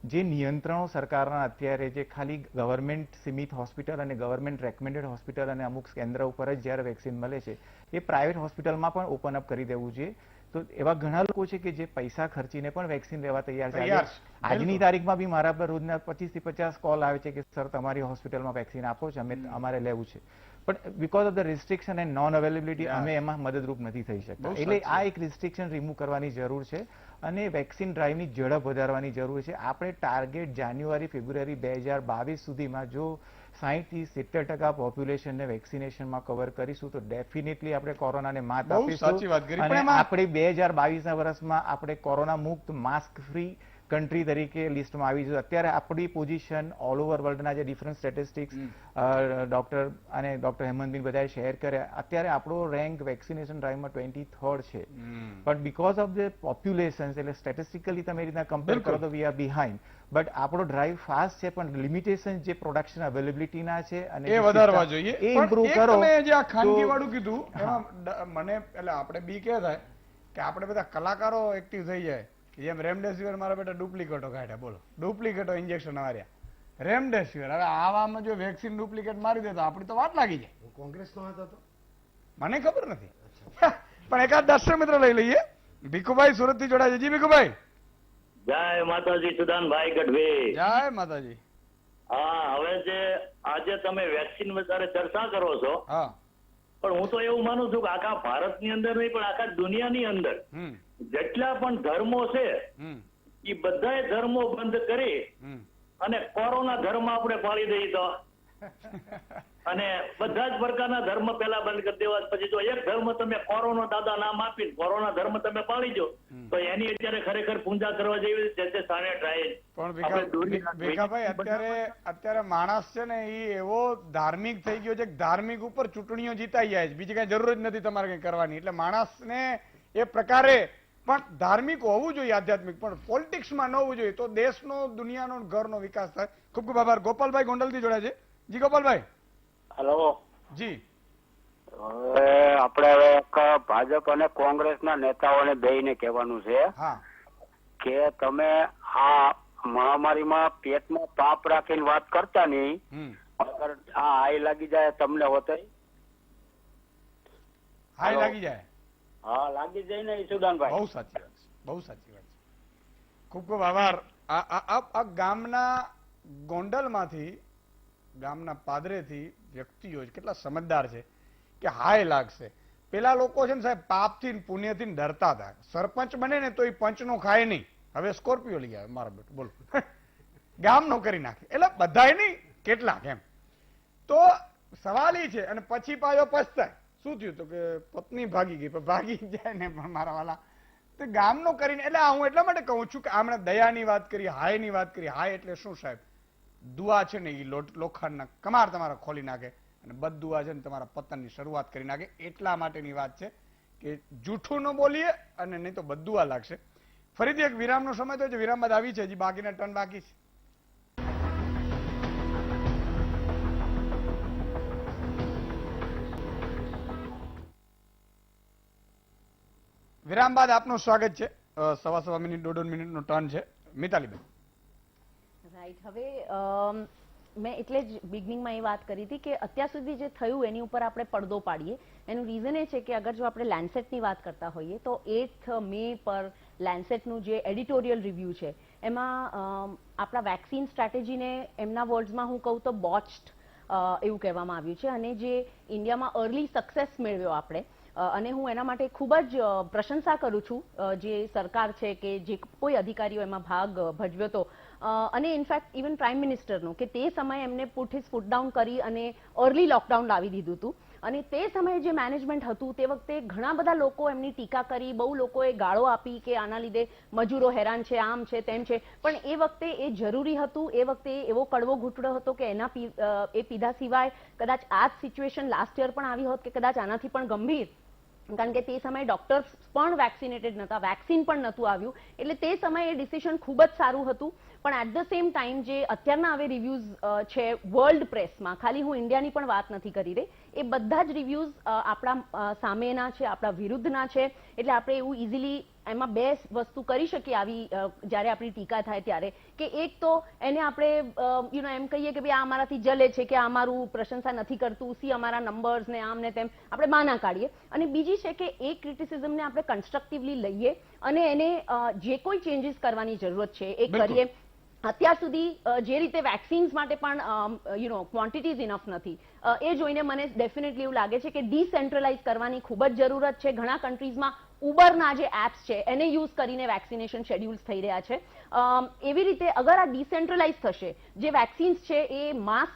જે નિયંત્રણો સરકારના અત્યારે જે ખાલી ગવર્મેન્ટ સીમિત હોસ્પિટલ અને ગવર્મેન્ટ રેકમેન્ડેડ હોસ્પિટલ અને અમુક કેન્દ્ર ઉપર જ જ્યારે વેક્સિન મળે છે, એ પ્રાઇવેટ હોસ્પિટલમાં પણ ઓપન અપ કરી દેવું જોઈએ. તો એવા ઘણા લોકો છે કે જે પૈસા ખર્ચીને પણ વેક્સિન લેવા તૈયાર છે. તૈયાર છે. આજની તારીખમાં બી મારા પર રોજના 25 થી 50 કોલ આવે છે કે સર તમારી હોસ્પિટલમાં વેક્સિન આપો છો, અમારે લેવું છે, પણ because of the restriction and non availability અમે એમાં મદદરૂપ નથી થઈ શકતા. બહુ એટલે સાચી આ એક રિસ્ટ્રિક્શન રિમૂવ કરવાની જરૂર છે અને વેક્સિન ડ્રાઈવની ઝડપ વધારવાની જરૂર છે. આપણે ટાર્ગેટ જાન્યુઆરી ફેબ્રુઆરી 2022 સુધીમાં જો 60 થી 70% પોપ્યુલેશનને વેક્સિનેશનમાં કવર કરીશું તો ડેફિનેટલી આપણે કોરોનાને માત બહુ સાચી વાત કરી. આપીશું. પણ અને એમાં આપણે 2022ના વર્ષમાં આપણે કોરોના મુક્ત માસ્ક ફ્રી કન્ટ્રી તરીકે લિસ્ટમાં આવી છે. અત્યારે આપણી પોઝિશન ઓલ ઓવર વર્લ્ડના જે ડિફરન્ટ સ્ટેટિસ્ટિક્સ ડોક્ટર અને ડોક્ટર હેમંતબેન બધાએ શેર કર્યા, અત્યારે આપણો રેન્ક વેક્સિનેશન ડ્રાઈવમાં 23rd છે. But because of the population, એટલે સ્ટેટિસ્ટિકલી તમે રીતના કમ્પેર કરો તો વી આર બિહાઇન્ડ. બટ આપણો ડ્રાઈવ ફાસ્ટ છે, પણ લિમિટેશન જે પ્રોડક્શન અવેલેબિલિટીના છે અને એ વધારવા જોઈએ. એ પણ ઇમ્પ્રુવ એક કરો. તમે જે આ ખાનગી તો- વાળું કીધું એમાં મને એટલે આપણે બી કે થાય કે આપણે બધા કલાકારો એક્ટિવ થઈ જાય કે જેમ રેમડેસિવિર મારા બેટા ડુપ્લિકેટો કાઢ્યા, બોલો ડુપ્લિકેટો ઇન્જેક્શન માર્યા રેમડેસિવિર. હવે આવામાં જો વેક્સિન ડુપ્લિકેટ મારી દે તો આપણી તો વાત લાગી જાય. હું કોંગ્રેસનો હાથ હતો. મને ખબર નથી. પણ એકાદ દર્શક મિત્ર લઈ લઈએ. ભીખુભાઈ સુરત થી જોડાય છે. જી ભીખુભાઈ. જય માતાજી સુદાનભાઈ ગઢવી. જય માતાજી. હા, હવે જે આજે તમે વેક્સિન વિશે ચર્ચા કરો છો, હા. પણ હું તો એવું માનું છું કે આખા ભારતની અંદર નહીં પણ આખા દુનિયાની અંદર જેટલા પણ ધર્મો છે એ બધાય ધર્મો બંધ કરી અને કોરોના ધર્મ આપણે પાળી દઈએ તો અને બધા જ પ્રકારના ધર્મ પેલા બંધ કરી દેવા, પછી જો એક ધર્મ તમે કોરોના દાદા નામ આપીને કોરોના ધર્મ તમે પાળી દો તો એની અત્યારે ખરેખર પૂજા કરવા જેવી છે સાને ટ્રાય. પણ ભીખાભાઈ અત્યારે માણસ છે ને એ એવો ધાર્મિક થઈ ગયો છે કે ધાર્મિક ઉપર ચૂંટણીઓ જીતાઈ જાય છે, બીજી કઈ જરૂર જ નથી તમારે કઈ કરવાની. એટલે માણસને એ પ્રકારે પણ ધાર્મિક હોવું જોઈએ, આધ્યાત્મિક, પણ પોલિટિક્સમાં ન હોવું જોઈએ, તો દેશનો, દુનિયાનો, ઘરનો વિકાસ થાય. ખૂબ ખૂબ આભાર. ગોપાલભાઈ ગોંડલથી જોડાયા છે. જી ગોપાલભાઈ. હેલો જી. હવે આપણે હવે એક ભાજપ અને કોંગ્રેસના નેતાઓને બેયને કહેવાનું છે હા કે તમે આ મહામારીમાં પેટમાં પાપ રાખીને વાત કરતા નહીં. અગર આ હાઈ લાગી જાય તમને હોતે હાય લાગી જાય. હા લાગી જાય ને ઈશુદાનભાઈ. બહુ સાચી વાત છે, બહુ સાચી વાત છે. ખૂબ ખૂબ આભાર. આ ગામના ગોંડલમાંથી, ગામના પાદરેથી વ્યક્તિઓ કેટલા સમજદાર છે કે હાય લાગશે. પેલા લોકો છે ને સાહેબ પાપથી ને પુણ્યથી ને ડરતા હતા. સરપંચ બને ને તો એ પંચનો ખાય નહીં. હવે સ્કોર્પિયો લઈ આવે મારા બેટો, બોલો ગામનો કરી નાખે. એટલે બધાય નહીં, કેટલાક એમ. તો સવાલ એ છે, અને પછી પાછો પછતાય. શું થયું તો કે પત્ની ભાગી ગઈ, પણ ભાગી જાય ને પણ મારા વાલા તો ગામનો કરીને. એટલે હું એટલા માટે કહું છું કે આમણે દયાની વાત કરી, હાયની વાત કરી. હાય એટલે શું સાહેબ? દુઆ છે ને એ લોખંડના કમાર તમારા ખોલી નાખે અને બદદુઆ છે ને તમારા પતનની શરૂઆત કરી નાખે. એટલા માટેની વાત છે કે જૂઠું ન બોલીએ અને નહીં તો બદદુઆ લાગશે. ફરીથી એક વિરામનો સમય તો છે, વિરામ બાદ આવી છે, હજી બાકીના ટર્ન બાકી છે. વિરામ બાદ આપનું સ્વાગત છે. સવા મિનિટ, 1.5 મિનિટનો ટર્ન છે. મિતાલીબેન. રાઈટ. હવે મેં એટલે જ બિગનિંગમાં એ વાત કરી હતી કે અત્યાર સુધી જે થયું એની ઉપર આપણે પડદો પાડીએ. એનું રીઝન એ છે કે અગર જો આપણે લેન્સેટની વાત કરતા હોઈએ તો 8th મે પર લેન્સેટનું જે એડિટોરિયલ રિવ્યુ છે એમાં આપણા વેક્સિન સ્ટ્રેટેજીને એમના વર્ડ્સમાં હું કહું તો બોચ્ડ એવું કહેવામાં આવ્યું છે. અને જે ઇન્ડિયામાં અર્લી સક્સેસ મેળવ્યો આપણે, અને હું એના માટે ખૂબ જ પ્રશંસા કરું છું જે સરકાર છે કે જે કોઈ અધિકારીઓ એમાં ભાગ ભજવ્યો હતો. અને ઇનફેક્ટ ઇવન પ્રાઇમ મિનિસ્ટરનું કે તે સમયે એમને પુટ હિઝ ફૂટ ડાઉન કરી અને અર્લી લોકડાઉન લાવી દીધું હતું. અને તે સમયે જે મેનેજમેન્ટ હતું તે વખતે ઘણા બધા લોકો એમની ટીકા કરી, બહુ લોકોએ ગાળો આપી કે આના લીધે મજૂરો હેરાન છે, આમ છે, તેમ છે. પણ એ વખતે એ જરૂરી હતું. એ વખતે એવો કડવો ઘૂંટડો હતો કે એના એ પીધા સિવાય કદાચ આ જ સિચ્યુએશન લાસ્ટ યર પણ આવી હોત કે કદાચ આનાથી પણ ગંભીર. કારણ કે તે સમયે ડોક્ટર્સ પણ વેક્સિનેટેડ નહોતા, વેક્સિન પણ નહોતું આવ્યું. એટલે તે સમયે એ ડિસિઝન ખૂબ જ સારું હતું. પણ એટ ધ સેમ ટાઈમ જે અત્યારના હવે રિવ્યુઝ છે વર્લ્ડ પ્રેસમાં, ખાલી હું ઇન્ડિયાની પણ વાત નથી કરી રહી, એ બધા જ રિવ્યુઝ આપણા સામેના છે, આપણા વિરુદ્ધના છે. એટલે આપણે એવું ઇઝીલી એમાં બે વસ્તુ કરી શકીએ આવી જ્યારે આપણી ટીકા થાય ત્યારે, કે એક તો એને આપણે એમ કહીએ કે ભાઈ આ અમારાથી જલે છે કે આ અમારું પ્રશંસા નથી કરતું, સી અમારા નંબર્સ ને આમ ને તેમ આપણે બાના કાઢીએ. અને બીજી છે કે એ ક્રિટિસિઝમને આપણે કન્સ્ટ્રક્ટિવલી લઈએ અને એને જે કોઈ ચેન્જીસ કરવાની જરૂરત છે એ કરીએ. અત્યાર સુધી જે રીતે વેક્સિન્સ માટે પણ ક્વોન્ટિટીઝ ઇનફ નથી, એ જોઈને મને ડેફિનેટલી એવું લાગે છે કે ડિસેન્ટ્રલાઇઝ કરવાની ખૂબ જ જરૂરત છે. ઘણા કન્ટ્રીઝમાં ઉબરના જે એપ્સ છે એને યુઝ કરીને વેક્સિનેશન શેડ્યુલ્સ થઈ રહ્યા છે. એવી રીતે અગર આ ડિસેન્ટ્રલાઇઝ થશે, જે વેક્સિન્સ છે એ માસ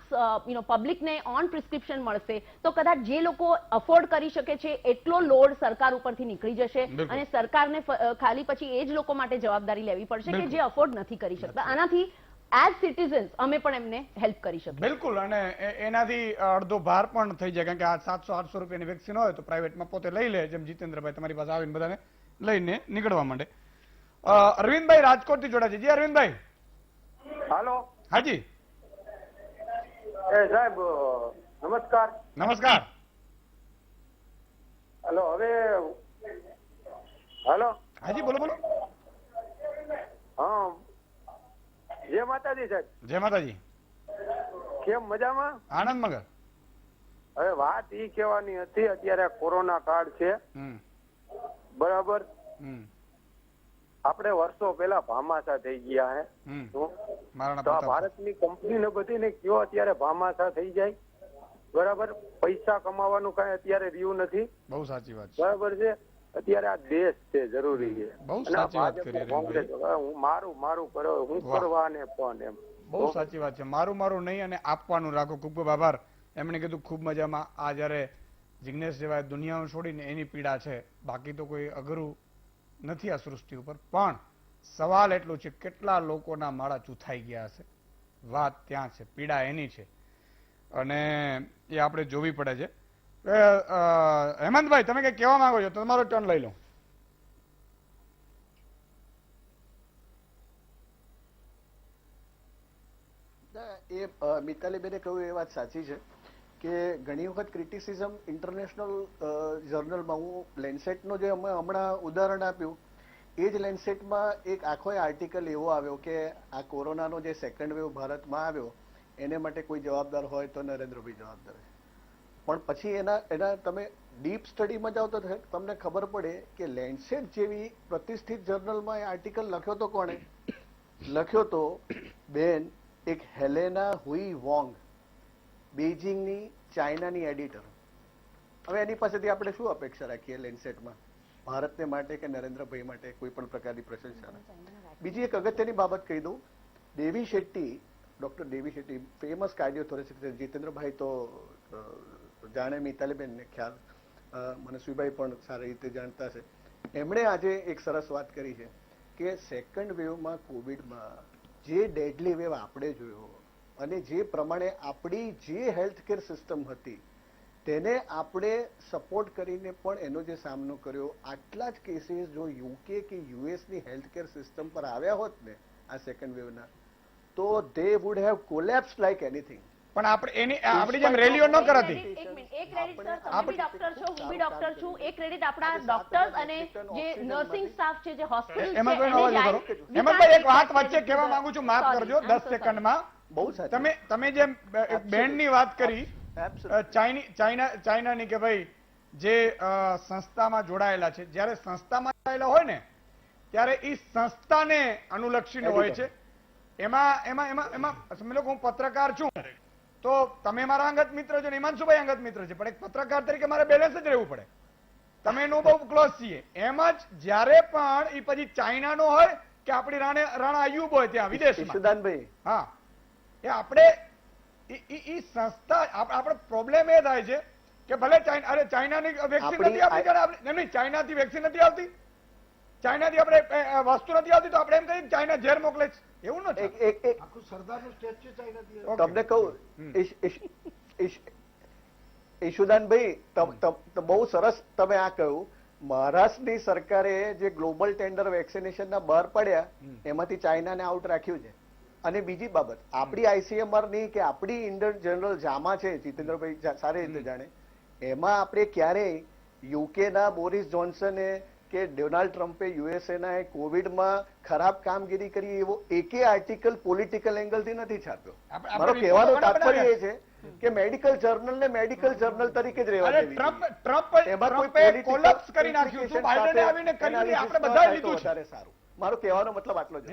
પબ્લિકને ઓન પ્રિસ્ક્રિપ્શન મળશે, તો કદાચ જે લોકો અફોર્ડ કરી શકે છે એટલો લોડ સરકાર ઉપરથી નીકળી જશે અને સરકારને ખાલી પછી એ જ લોકો માટે જવાબદારી લેવી પડશે કે જે અફોર્ડ નથી કરી શકતા. આનાથી એઝ સિટીઝન્સ અમે પણ એમને હેલ્પ કરી શકીએ. બિલકુલ. અને એનાથી અડધો ભાર પણ થઈ જાય. કારણ કે આ 700-800 રૂપિયાની વેક્સિન હોય તો પ્રાઇવેટમાં પોતે લઈ લે, જેમ જીતેન્દ્રભાઈ તમારી પાસે આવીને બધાને લઈને નીકળવા માંડે. અરવિંદભાઈ રાજકોટથી જોડાય છે. જી અરવિંદભાઈ. હાલો. હાજી. સાહેબ નમસ્કાર. નમસ્કાર. હાલો. હવે હાલો. હાજી બોલો બોલો. હા, જય માતાજી સાહેબ. જય માતાજી. કેમ મજામાં? આનંદ મગર. હવે વાત ઈ કહેવાની હતી, અત્યારે કોરોના કાળ છે બરાબર. આપણે વર્ષો પહેલા ભામાશા થઈ ગયા હે, તો આ ભારતની કંપની ને બધી ને કયો અત્યારે ભામાશા થઈ જાય બરાબર. પૈસા કમાવાનું કઈ અત્યારે રહ્યું નથી. બહુ સાચી વાત બરાબર છે. અત્યારે આ દેશ છે, જરૂરી છે. બહુ સાચી વાત કરી. કોંગ્રેસ હું મારું કરો, હું કરવા ને પણ એમ બહુ સાચી વાત છે. મારું મારું નહીં અને આપવાનું રાખો. ખૂબ ખૂબ આભાર. એમણે કીધું ખૂબ મજામાં. આ જયારે જિગ્નેશ જેવા દુનિયાઓ છોડીને એની પીડા છે, બાકી તો કોઈ અઘરું નથી આ સૃષ્ટિ ઉપર. પણ સવાલ એટલો છે, કેટલા લોકોના માળા ચૂથાઈ ગયા હશે. વાત ત્યાં છે, પીડા એની છે અને એ આપણે જોવી પડે છે. હેમંતભાઈ, તમે કઈ કહેવા માંગો છો? તમારો ટર્ન લઈ લો. એ મિતાલીબેને કહ્યું એ વાત સાચી છે કે ઘણી વખત ક્રિટિસિઝમ ઇન્ટરનેશનલ જર્નલમાં, હું લેન્સેટનો જે હમણાં ઉદાહરણ આપ્યું, એ જ લેન્સેટમાં એક આખો આર્ટિકલ એવો આવ્યો કે આ કોરોનાનો જે સેકન્ડ વેવ ભારતમાં આવ્યો એને માટે કોઈ જવાબદાર હોય તો નરેન્દ્રભાઈ જવાબદાર છે. પણ પછી એના તમે ડીપ સ્ટડીમાં જાઓ તો તમને ખબર પડે કે લેન્સેટ જેવી પ્રતિષ્ઠિત જર્નલમાં એ આર્ટિકલ લખ્યો તો કોણે લખ્યો? તો બેન એક હેલેના હુઈ વોંગ, બેઇજિંગની ચાઇનાની એડિટર. હવે એની પાસેથી આપણે શું અપેક્ષા રાખીએ લેન્સેટમાં ભારતને માટે કે નરેન્દ્રભાઈ માટે કોઈ પણ પ્રકારની પ્રશંસા? બીજી એક અગત્યની બાબત કહી દઉં. દેવી શેટ્ટી, ડોક્ટર દેવી શેટ્ટી, ફેમસ કાર્ડિયોથોરેસિક, જીતેન્દ્રભાઈ તો જાણે, મિતાલીબેનને ખ્યાલ, મનસ્વીભાઈ પણ સારી રીતે જાણતા છે. એમણે આજે એક સરસ વાત કરી છે કે સેકન્ડ વેવમાં, કોવિડમાં જે ડેડલી વેવ આપણે જોયો અને જે પ્રમાણે આપણી જે હેલ્થકેર સિસ્ટમ હતી તેને આપણે સપોર્ટ કરીને પણ એનો જે સામનો કર્યો, આટલા જ કેસીસ જો યુકે કે યુએસની હેલ્થકેર સિસ્ટમ પર આવ્યા હોત ને આ સેકન્ડ વેવના, તો they would have collapsed like anything. પણ આપણે એની આપણી જેમ રેલીઓ ન કરાતી. એક ક્રેડિટ સર, તમે બી ડોક્ટર છો, હું બી ડોક્ટર છું. એક ક્રેડિટ આપણા ડોક્ટર્સ અને જે નર્સિંગ સ્ટાફ છે, જે હોસ્પિટલ એમાં કોઈ અવાજ કરો. એમાં એક વાત વચ્ચે કહેવા માંગુ છું, માફ કરજો, 10 સેકન્ડમાં. બહુ સાચું. તમે જેમ બેન્ડની વાત કરી ચાઇનાની, કે ભાઈ જે સંસ્થામાં જોડાયેલા છે, જ્યારે સંસ્થામાં જોડાયેલા હોય ને ત્યારે એ સંસ્થાને અનુલક્ષીને હોય છે. એમાં સમજો કે હું પત્રકાર છું તો તમે મારા અંગત મિત્ર છો ને હિમાંશુભાઈ અંગત મિત્ર છે, પણ એક પત્રકાર તરીકે મારે બેલેન્સ જ રહેવું પડે. તમે નો બહુ ક્લોઝ છીએ. એમ જ જ્યારે પણ એ પછી ચાઇનાનો હોય કે આપણી રાણા અયુબ હોય ત્યાં વિદેશમાં, સુદાનભાઈ, હા, એ આપણે ઈ સંસ્થા, આપણો પ્રોબ્લેમ એ થાય છે કે ભલે ચાઇનાની વેક્સિન નથી આપણી, નહીં, ચાઇનાથી વેક્સિન નથી આવતી, ચાઇનાથી આપણે વસ્તુ નથી આવતી, તો આપણે એમ કહીએ ચાઇના ઝેર મોકલે છે. એવું નથી. આખું સરદારનું સ્ટેચ્યુ ચાઇનાથી. તમને કહું ઈશુદાનભાઈ, બહુ સરસ તમે આ કહ્યું. મહારાષ્ટ્રની સરકારે જે ગ્લોબલ ટેન્ડર વેક્સિનેશનના બહાર પડ્યા એમાંથી ચાઇનાને આઉટ રાખ્યું છે. અને બીજી બાબત, આપણી આઈસીએમઆર ની કે આપણી ઇન્ડિયન જનરલ જામા છે, જીતેન્દ્રભાઈ સારી રીતે જાણે, એમાં આપણે ક્યારેય યુકેના બોરિસ જોન્સને કે ડોનાલ્ડ ટ્રમ્પે યુએસએના કોવિડમાં ખરાબ કામગીરી કરી એવો એકે આર્ટિકલ પોલિટિકલ એંગલથી નથી છાપ્યો. મારો કહેવાનો તાત્પર્ય એ છે કે મેડિકલ જર્નલ ને મેડિકલ જર્નલ તરીકે જ રહેવા દેવી. વધારે સારું. મારો કહેવાનો મતલબ આટલો જ.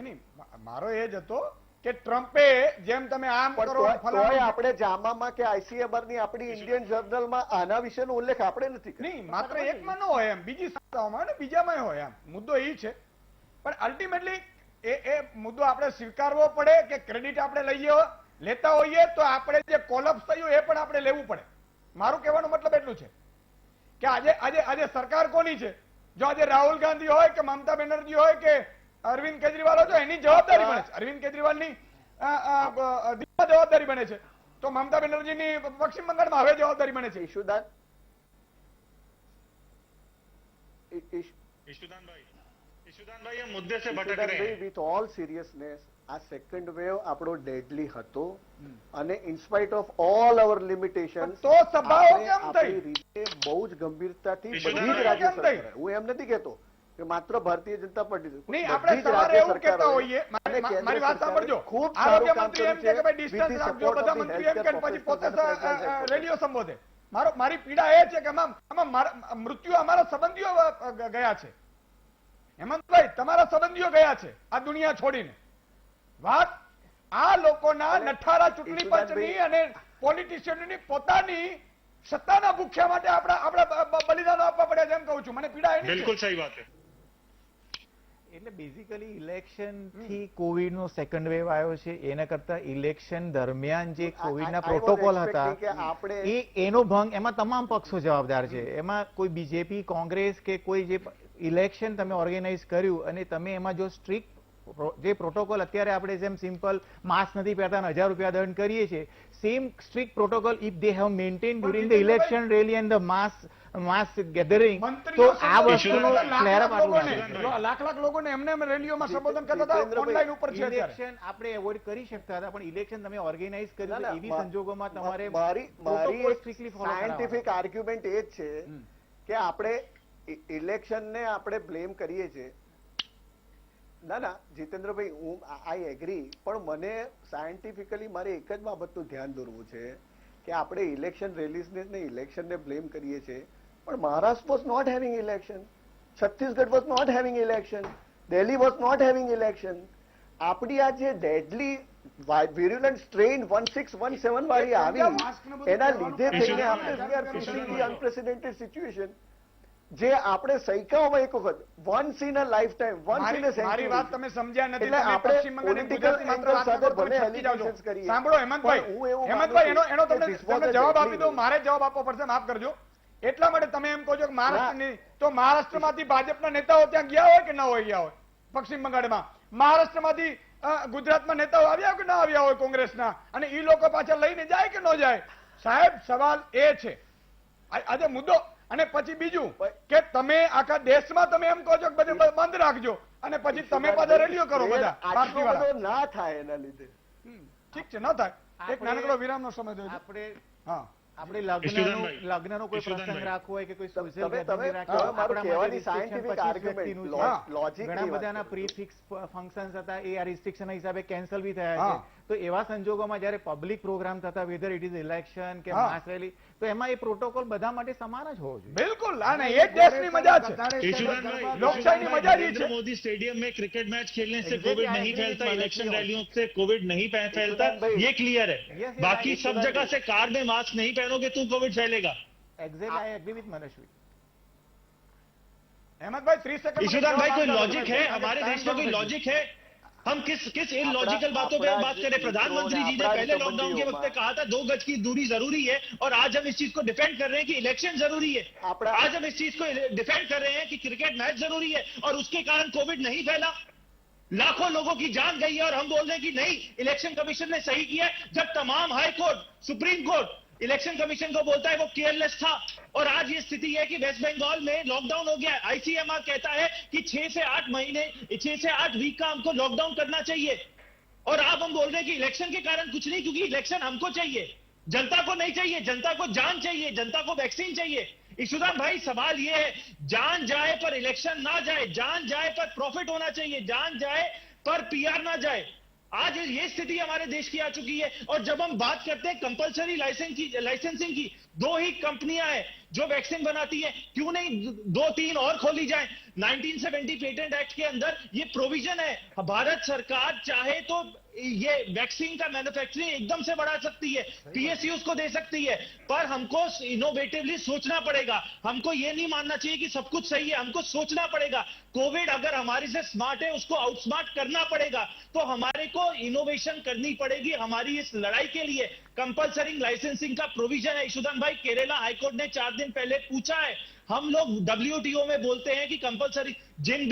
મારો એ જ હતો કે ટ્રમ્પે જેમ તમે આમ કરો, આપણે જામામાં કે આઈસીએમઆર ની આપણી ઇન્ડિયન જર્નલમાં આના વિશેનો ઉલ્લેખ આપણે નથી કર્યો. નહીં, માત્ર એકમાં ન હોય, એમ બીજી સંસ્થાઓમાં ને બીજામાં હોય. એમ મુદ્દો એ છે. પણ અલ્ટિમેટલી એ મુદ્દો આપણે સ્વીકારવો પડે કે ક્રેડિટ આપણે લેતા હોઈએ તો આપણે જે કોલેપ્સ થયું એ પણ આપણે લેવું પડે. મારું કહેવાનો મતલબ એટલું છે કે આજે સરકાર કોની છે? જો આજે રાહુલ ગાંધી હોય કે મમતા બેનર્જી હોય કે અરવિંદ કેજરીવાલ હોય તો એની જવાબદારી બને છે. અરવિંદ કેજરીવાલની જવાબદારી બને છે તો મમતા બેનર્જીની પશ્ચિમ બંગાળમાં હવે જવાબદારી બને છે. ઈશુદાનભાઈ મુદ્દે સે ભટક રહે हैं. વિથ ઓલ સિરિયસનેસ, આ સેકન્ડ વેવ આપણો ડેડલી હતો અને ઇનસ્પાઇટ ઓફ ઓલ અવર લિમિટેશન તો સભાઓ કેમ થઈ? રીતે બહુ જ ગંભીરતાથી બધી જ રાજ્ય સરકાર, હું એમ નથી કહેતો કે માત્ર ભારતીય જનતા પાર્ટી, નહીં, આપણે સવારે એવું કહેતા હોઈએ, મારી વાત સાંભળજો, ખૂબ આરોગ્ય મંત્રી એમ કે ભાઈ ડિસ્ટન્સ રાખજો, બધા મંત્રી એમ કે પછી પોતે રેડિયો સંબોધે. મારી પીડા એ છે કે આમાં મૃત્યુ અમારા સંબંધીઓ ગયા છે. હેમંતભાઈ, તમારા સંબંધીઓ ગયા છે આ દુનિયા છોડીને. વાત આ લોકોના નઠારા ચૂંટણી પંચની અને પોલિટિશિયનની પોતાની સત્તાના ભૂખ્યા માટે આપણા બલિદાનો આપવા પડ્યા છે, એમ કહું છું. મને પીડા એની છે. બિલકુલ સહી વાત છે. એટલે બેઝિકલી ઇલેક્શન થી કોવિડ નો સેકન્ડ વેવ આવ્યો છે, એના કરતા ઇલેક્શન દરમિયાન જે કોવિડના પ્રોટોકોલ હતા એનો ભંગ, એમાં તમામ પક્ષો જવાબદાર છે. એમાં કોઈ બીજેપી, કોંગ્રેસ કે કોઈ જે ઇલેક્શન તમે ઓર્ગેનાઇઝ કર્યું અને તમે એમાં જો સ્ટ્રિક્ટ જે પ્રોટોકોલ અત્યારે આપણે જેમ સિમ્પલ માસ્ક નથી પહેરતા 1000 રૂપિયા દંડ કરીએ છીએ, same strict protocol if they have maintain during the election rally and the mass gathering, તો આ વસ્તુનો ક્લિયર લાખ લોકોને એમને રેલીઓમાં સંબોધન કરતા હતા, ઓનલાઈન ઉપર છે. ઇલેક્શન આપણે એવોઇડ કરી શકતા હતા, પણ ઇલેક્શન તમે ઓર્ગેનાઇઝ કર્યું એવી સંજોગોમાં તમારે મારી સાયન્ટિફિક આર્ગ્યુમેન્ટ એ જ છે કે આપણે ઇલેક્શનને આપણે બ્લેમ કરીએ છીએ. ના જીતેન્દ્રભાઈ, હું આઈ એગ્રી, પણ મને સાયન્ટિફિકલી મારે એક જ બાબતનું ધ્યાન દોરવું છે કે આપણે ઇલેક્શન રેલીઝને ને ઇલેક્શનને બ્લેમ કરીએ છીએ, પણ Maharashtra was not having election, Chhattisgarh was not having election, Delhi was not having election. આપણી આ જે ડેડલી વિરુલન્ટ સ્ટ્રેન 1617 વાળી આવી, એના લીધે થઈને આપણે અનપ્રેસિડેન્ટેડ સિચ્યુએશન જે આપણે સૈકાઓમાં એક વખત once in a lifetime, once in a century. મારી વાત તમે સમજ્યા નથી. એટલે આપણે પોલિટિકલ એંગલ સાથે ભલે એલિગેશન્સ કરીએ. સાંભળો હેમંતભાઈ, એનો તમને જવાબ આપી દો, મારે જવાબ આપવો પડશે, માફ કરજો. એટલા માટે તમે એમ કહો છો કે મહારાષ્ટ્રની, તો મહારાષ્ટ્રમાંથી ભાજપના નેતાઓ ત્યાં ગયા હોય કે ન હોય ગયા હોય પશ્ચિમ બંગાળમાં? મહારાષ્ટ્રમાંથી ગુજરાતમાં નેતાઓ આવ્યા કે ના આવ્યા હોય કોંગ્રેસના, અને એ લોકો પાછા લઈને જાય કે ન જાય? સાહેબ, સવાલ એ છે આજે મુદ્દો. અને પછી બીજું કે તમે આખા દેશમાં તમે એમ કહો છો કે બધે બંધ રાખજો, અને પછી તમે પાછા રેલીઓ કરો બધા પાર્ટી વાળા. ના થાય એના લીધે. ઠીક છે, ન થાય. એક નાનકડો વિરામનો સમય દો. આપણે લગ્નનો કોઈ પ્રસંગ રાખવો હોય કે કોઈ સોશિયલ ગેધરિંગ રાખવો, ઘણા બધાના પ્રીફિક્સ ફંક્શન્સ હતા, એ આ રિસ્ટ્રિક્શન હિસાબે કેન્સલ બી થયા છે. તો એવા સંજોગોમાં જયારે પબ્લિક પ્રોગ્રામ થતા, વેધર ઇટ ઇઝ ઇલેક્શન કે માસ રેલી, તો એમાં એ પ્રોટોકોલ બધા માટે સમાન જ હોવો જોઈએ. બિલકુલ, આ એ દેશની મજા છે, લોકશાહીની મજા જ છે. मोदी स्टेडियम में क्रिकेट मैच खेलने से कोविड नहीं फैलता, इलेक्शन रैलियों से कोविड नहीं फैलता, ये क्लियर है. बाकी सब जगह से कार में मास्क नहीं पहनोगे तो कोविड फैलेगा. एग्जैक्ट, आई एग्री विथ मनस्वी. अहमद भाई 30 सेकंड. ईशुदान भाई, कोई लॉजिक है हमारे देश में? कोई लॉजिक है? हम किस इलॉजिकल बातों पे बात करें? प्रधानमंत्री जी ने पहले लॉकडाउन के वक्त कहा था 2 गज की दूरी जरूरी है, और आज हम इस चीज को डिफेंड कर रहे हैं कि इलेक्शन जरूरी है. आज हम इस चीज को डिफेंड कर रहे हैं कि क्रिकेट मैच जरूरी है, और उसके कारण कोविड नहीं फैला. लाखों लोगों की जान गई है, और हम बोल रहे हैं कि नहीं, इलेक्शन कमीशन ने सही किया है. जब तमाम high court, supreme court election commission को बोलता है वो केयरलेस था, और आज ये स्थिति है कि वेस्ट बंगाल में लॉकडाउन हो गया है. आईसीएमआर कहता है कि 6 से 8 महीने, 6 से 8 वीक का हमको लॉकडाउन करना चाहिए, और आप हम बोल रहे हैं कि इलेक्शन के कारण कुछ नहीं, क्योंकि इलेक्शन हमको चाहिए, जनता को नहीं चाहिए. जनता को जान चाहिए, जनता को वैक्सीन चाहिए. ईशुदान भाई, सवाल ये है, जान जाए पर इलेक्शन ना जाए, जान जाए पर प्रॉफिट होना चाहिए, जान जाए पर पीआर ना जाए. आज ये स्थिति हमारे देश की आ चुकी है. और जब हम बात करते हैं कंपलसरी लाइसेंसिंग की, 2 ही कंपनियां हैं जो वैक्सीन बनाती है, क्यों नहीं 2-3 और खोली जाए? 1970 पेटेंट एक्ट के अंदर ये प्रोविजन है. भारत सरकार चाहे तो ये वैक्सीन का मैन्युफैक्चरिंग एकदम से बढ़ा सकती है, पीएसयूज को दे सकती है, पर हमको इनोवेटिवली सोचना पड़ेगा. हमको ये नहीं मानना चाहिए कि सब कुछ सही है, हमको सोचना पड़ेगा. कोविड अगर हमारे से स्मार्ट है, उसको आउटस्मार्ट करना पड़ेगा. तो हमारे को इनोवेशन करनी पड़ेगी हमारी इस लड़ाई के लिए. कंपलसरी लाइसेंसिंग का प्रोविजन है. ईशुदान भाई, केरला हाईकोर्ट ने 4 दिन पहले पूछा है. हम लोग WTO में बोलते हैं कि कंपलसरी जिन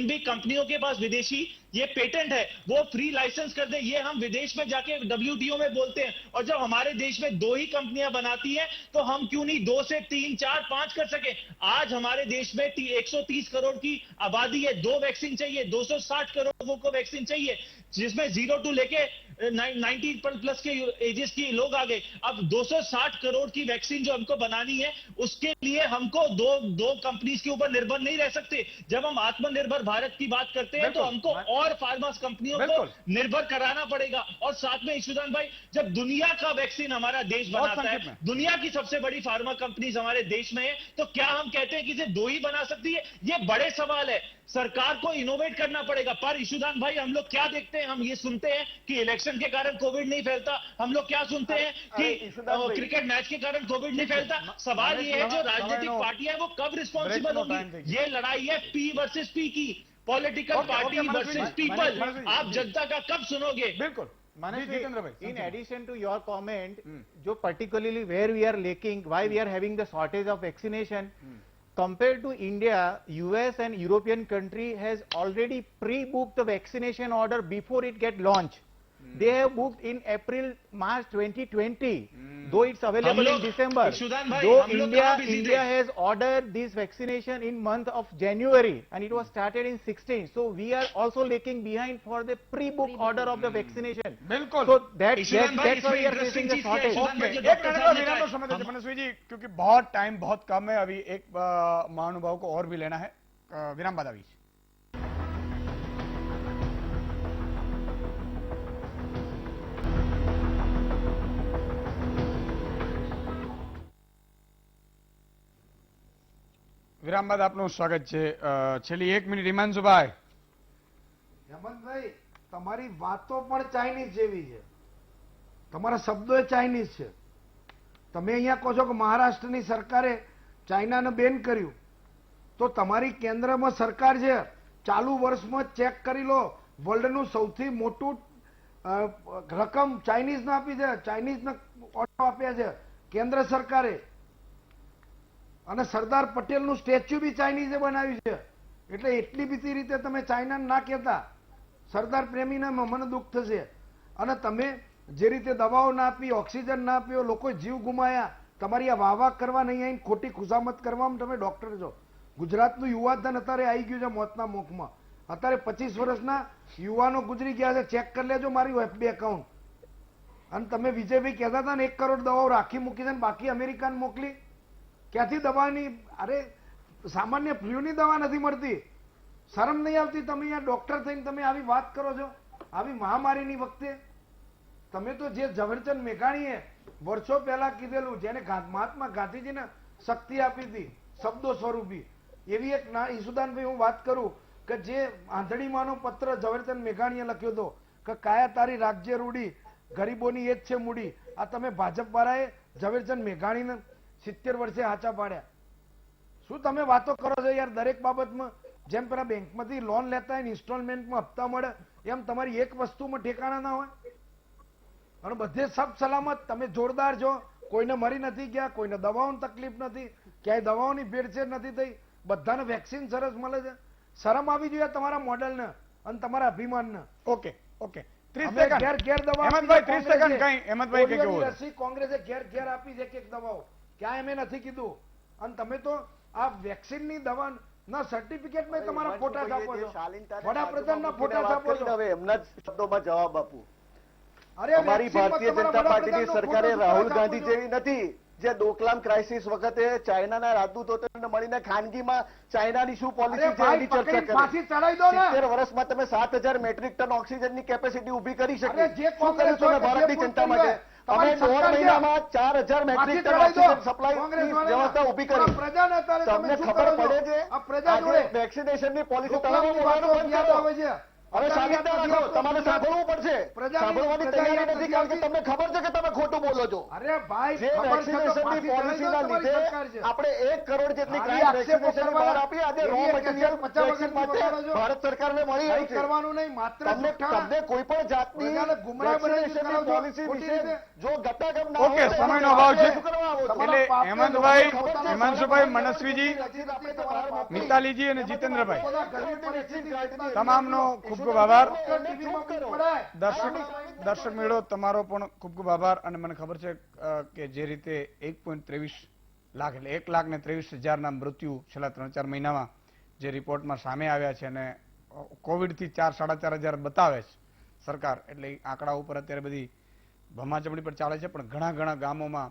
भी कंपनियों के पास विदेशी ये पेटेंट है वो फ्री लाइसेंस कर दे, ये हम विदेश में जाके WTO में बोलते हैं. और जब हमारे देश में 2 ही कंपनियां बनाती हैं, तो हम क्यों नहीं 2 से 3, 4, 5 कर सके? आज हमारे देश में 130 करोड़ की आबादी है, 2 वैक्सीन चाहिए, 260 करोड़ लोगों को वैक्सीन चाहिए, जिसमें 0 to लेके 90 प्लस के एजेस की लोग आ गए. अब 260 करोड़ की वैक्सीन जो हमको बनानी है, उसके लिए हमको दो कंपनीज के ऊपर निर्भर नहीं रह सकते. जब हम आत्मनिर्भर भारत की बात करते हैं, तो हमको और फार्मा कंपनियों को निर्भर कराना पड़ेगा. और साथ में ईशुदान भाई, जब दुनिया का वैक्सीन हमारा देश बनाता है, दुनिया की सबसे बड़ी फार्मा कंपनीज हमारे देश में है, तो क्या हम कहते हैं कि इसे 2 ही बना सकती है? ये बड़े सवाल है. सरकार को इनोवेट करना पड़ेगा. पर ईशुदान भाई, हम लोग क्या देखते हैं? हम ये सुनते हैं कि इलेक्शन के कारण कोविड नहीं फैलता. हम लोग क्या सुनते हैं कि क्रिकेट मैच के कारण कोविड नहीं फैलता. सवाल ये है, जो राजनीतिक पार्टियां है वो कब रिस्पॉन्सिबल होगी? ये लड़ाई है P वर्सेस P की. पॉलिटिकल Okay, पार्टी okay, मनस्वी वर्सेस जी, पीपल, मनस्वी जी, आप जी। जनता का कब सुनोगे? बिल्कुल जी, जितेंद्र भाई in addition to your comment, जो particularly where we are lacking, why we are having the shortage of vaccination, compared to India, US and European country has already pre-booked the vaccination order before it get launched. They have booked in April, March 2020, though it's available in लोग- December. Isudan भाई, Though हम लोग India, कहाँ busy India थे? has ordered this vaccination in month of January, and it was started in 16. So we are also lagging behind for the pre-book order of the vaccination. बिल्कुल So that's Isudan भाई, why we are इसमें facing the interesting चीज क्या है? shortage. Isudan भाई, okay जो एक doctor minute साहब का ने विराम कहा लो समय है, दीजिए मनस्वी जी, क्योंकि बहुत टाइम बहुत कम है, अभी एक महानुभाव को और भी लेना है। विराम बाद आવીશ। વિરામ બાદ આપનું સ્વાગત છે। છેલ્લી 1 મિનિટ હિમાંશુભાઈ। હેમંતભાઈ, તમારી વાતો પણ ચાઇનીઝ જેવી છે, તમારા શબ્દો એ ચાઇનીઝ છે। તમે અહીંયા કહો છો કે મહારાષ્ટ્રની સરકારે ચાઇનાને બેન કર્યું, તો તમારી કેન્દ્રમાં સરકાર છે, ચાલુ વર્ષમાં ચેક કરી લો, વર્લ્ડનું સૌથી મોટું રકમ ચાઇનીઝને આપી છે, ચાઇનીઝને ઓર્ડર આપ્યા છે કેન્દ્ર સરકારે, અને સરદાર પટેલનું સ્ટેચ્યુ બી ચાઇનીઝે બનાવ્યું છે। એટલે એટલી બીજી રીતે તમે ચાઇનાને ના કહેતા, સરદાર પ્રેમીને મને દુઃખ થશે। અને તમે જે રીતે દવાઓ ના આપી, ઓક્સિજન ના આપ્યો, લોકોએ જીવ ગુમાયા, તમારી આ વાહવાહ કરવા નહીં આવીને ખોટી ખુશામત કરવામાં તમે ડોક્ટર છો। ગુજરાતનું યુવાધન અત્યારે આવી ગયું છે મોતના મુખમાં। અત્યારે 25 વર્ષના યુવાનો ગુજરી ગયા છે, ચેક કરી લેજો મારી એફબી એકાઉન્ટ। અને તમે વિજયભાઈ કહેતા હતા ને 1 કરોડ દવાઓ રાખી મૂકી છે ને બાકી અમેરિકાને મોકલી, ક્યાંથી દવાની? અરે સામાન્ય ફ્લૂની દવા નથી મળતી, શરમ નહીં આવતી? તમે અહીંયા ડોક્ટર થઈને તમે આવી વાત કરો છો, આવી મહામારીની વખતે? તમે તો જે ઝવેરચંદ મેઘાણીએ વર્ષો પહેલા કીધેલું, જેને મહાત્મા ગાંધીજીને શક્તિ આપી હતી શબ્દો સ્વરૂપી, એવી એક ઈશુદાનભાઈ હું વાત કરું કે જે આંધળીમાંનો પત્ર ઝવેરચંદ મેઘાણીએ લખ્યો હતો કે કાયા તારી રાજ્ય રૂડી, ગરીબોની એ જ છે મૂડી। આ તમે ભાજપ વાળાએ ઝવેરચંદ મેઘાણીને 70 વર્ષે હાચા પાડ્યા। શું તમે વાતો કરો છો યાર? દરેક બાબતમાં જેમ પેલા બેંકમાંથી લોન લેતા હોય ઇન્સ્ટોલમેન્ટમાં હપ્તા મળે, એમ તમારી એક વસ્તુમાં ઠેકાણા ના હોય? અને બધે સબ સલામત, તમે જોરદાર છો, કોઈને મરી નથી ગયા, કોઈને દવાઓની તકલીફ નથી, ક્યાંય દવાઓની ભેળસેળ નથી થઈ, બધાને વેક્સિન સરસ મળે છે। શરમ આવી જોઈએ તમારા મોડેલને અને તમારા અભિમાનને। ઓકે ઓકે 30 અમે સેકન્ડ ઘેર ઘેર દવા આપી હેમંતભાઈ, છે 30 સેકન્ડ કોંગ્રેસે। કઈ હેમંતભાઈ કે પોલિયોની કેવું? રસી કોંગ્રેસે ઘેર ઘેર આપી છે, એક દવાઓ ક્યાંય અમે નથી કીધું। અને તમે તો આ વેક્સિનની દવા ના સર્ટિફિકેટમાં તમારા ફોટા છાપો છો, વડાપ્રધાનના ફોટા છાપો છો। હવે એમના જ શબ્દોમાં જવાબ આપું। અરે અમારી વેક્સિનમાં ભારતીય તમારા જનતા પાર્ટીની વડાપ્રધાનનો સરકારે ફોટો રાહુલ છાપો ગાંધી છો। જેવી નથી, જે ડોકલામ ક્રાઇસિસ વખતે ચાઇનાના રાજદૂતોને મળીને ખાનગીમાં ચાઇનાની શું અરે પોલિસી છે ભાઈ, એની ચર્ચા પકડીને કરી। ફાંસી ચડાવી દો ને। 70 વર્ષમાં તમે 7000 મેટ્રિક ટન ઓક્સિજનની કેપેસિટી ઊભી કરી અરે શકી। જે શું કર્યું કોંગ્રેસ તમે હોય કે ભારતની જે જનતા ભૂત માટે? કરી અમે હોય, 9 તમારી મહિનામાં 4000 મેટ્રિક ટન ઓક્સિજન સપ્લાયની વ્યવસ્થા ઊભી કરી। પ્રજાને અત્યારે તમે તમને શું ખબર કરો છો? પડે છે આ પ્રજા આજે જોડે વેક્સિનેશનની પોલિસી લોકલામની તમે વાતો બોલવાનું બંધ યાદ કરો। આવે છે। હવે સાબિત ના રાખો, તમારે ગુજરાત- સાંભળવું પડશે। પ્રજાની- સાંભળવાની પ્રજા તૈયારી યાદ નથી, નથી કારણ કે આવતી। તમને ખબર છે કે તમે ખોટું બોલો છો। અરે ભાઈ, જે ખબર છે તો વેક્સિનેશનની ફાંસી ચડાવી દો, પોલિસીના તમારી લીધે સરકાર છે। આપણે 1 કરોડ જેટલી ખાલી ક્રાઇમ આક્ષેપો વેક્સિનેશન કરવા, બહાર આપી, આજે રો એવી એક મટીરિયલ 50 વેક્સિન માટે વખતની પકડો છો। ભારત સરકારને મળી કંઈ રહ્યું છે। કરવાનું નહીં, માત્ર તમને જુઠ્ઠાણા. તમને કોઈ પણ જાતની પ્રજાને ગુમરાહ બનાવી વેક્સિનેશનની કરાવજો, પોલિસી ખોટી વિશે રીતે. જો ગતાગમ ના ઓકે, હોય તો સમયનો તમે અભાવ છે। શું કરવા આવો છો? તમારા એટલે પાપને હેમંતભાઈ, લોકો હિમાંશુભાઈ, પોતાના મનસ્વીજી, પોતાના મિતાલીજી અને જીતેન્દ્રભાઈ, પોતાના ઘરની પરિસ્થિતિ તમામનો ખૂબ ખૂબ આભાર। ટીવીમાં બી પડાય. દર્શક મેળો તમારો પણ ખૂબ ખૂબ આભાર। અને મને ખબર છે કે જે રીતે 1.23 લાખ એટલે 1,23,000 મૃત્યુ છેલ્લા 3-4 મહિનામાં જે રિપોર્ટમાં સામે આવ્યા છે, અને કોવિડથી 4-4.5 હજાર બતાવે છે સરકાર, એટલે એ આંકડા ઉપર અત્યારે બધી ભમાચમડી પર ચાલે છે। પણ ઘણા ઘણા ગામોમાં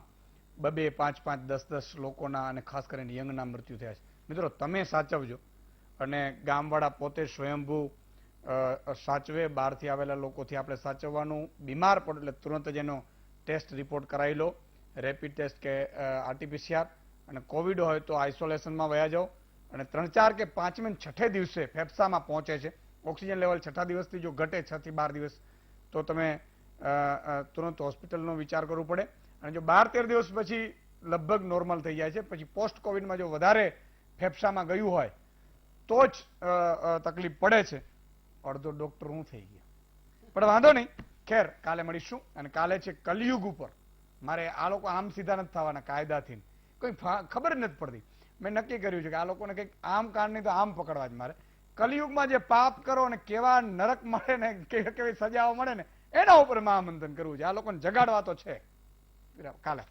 2-2, 5-5, 10-10 લોકોના અને ખાસ કરીને યંગના મૃત્યુ થયા છે। મિત્રો, તમે સાચવજો અને ગામવાળા પોતે સ્વયંભૂ સાચવે, બહારથી આવેલા લોકોથી આપણે સાચવવાનું। બીમાર પડો એટલે તુરંત જ એનો ટેસ્ટ રિપોર્ટ કરાવી લો, રેપિડ ટેસ્ટ કે RT-PCR, અને કોવિડ હોય તો આઇસોલેશનમાં વયા જાઓ। અને 3, 4 કે 5મે 6ઠે દિવસે ફેફસામાં પહોંચે છે, ઓક્સિજન લેવલ 6ઠા દિવસથી જો ઘટે 6 થી 12 દિવસ, તો તમે તુરંત હોસ્પિટલનો વિચાર કરવો પડે। અને જો 12-13 દિવસ પછી લગભગ નોર્મલ થઈ જાય છે, પછી પોસ્ટ કોવિડમાં જો વધારે ફેફસામાં ગયું હોય તો જ તકલીફ પડે છે. અડધો ડોક્ટર હું થઈ ગયા, પણ વાંધો નહીં. ખેર, કાલે મળીશું. અને કાલે છે કલયુગ ઉપર. મારે આ લોકો આમ સીધા નથી થવાના કાયદાથી, કોઈ ખબર જ નથી પડતી. મેં નક્કી કર્યું છે કે આ લોકોને કંઈક આમ કાંડ નહીં તો આમ પકડવા જ મારે. કલયુગમાં જે પાપ કરો અને કેવા નરક મળે ને કેવી સજાઓ મળે ને એના ઉપર મહામંથન કરવું છે. આ લોકોને જગાડવા તો છે કાલે.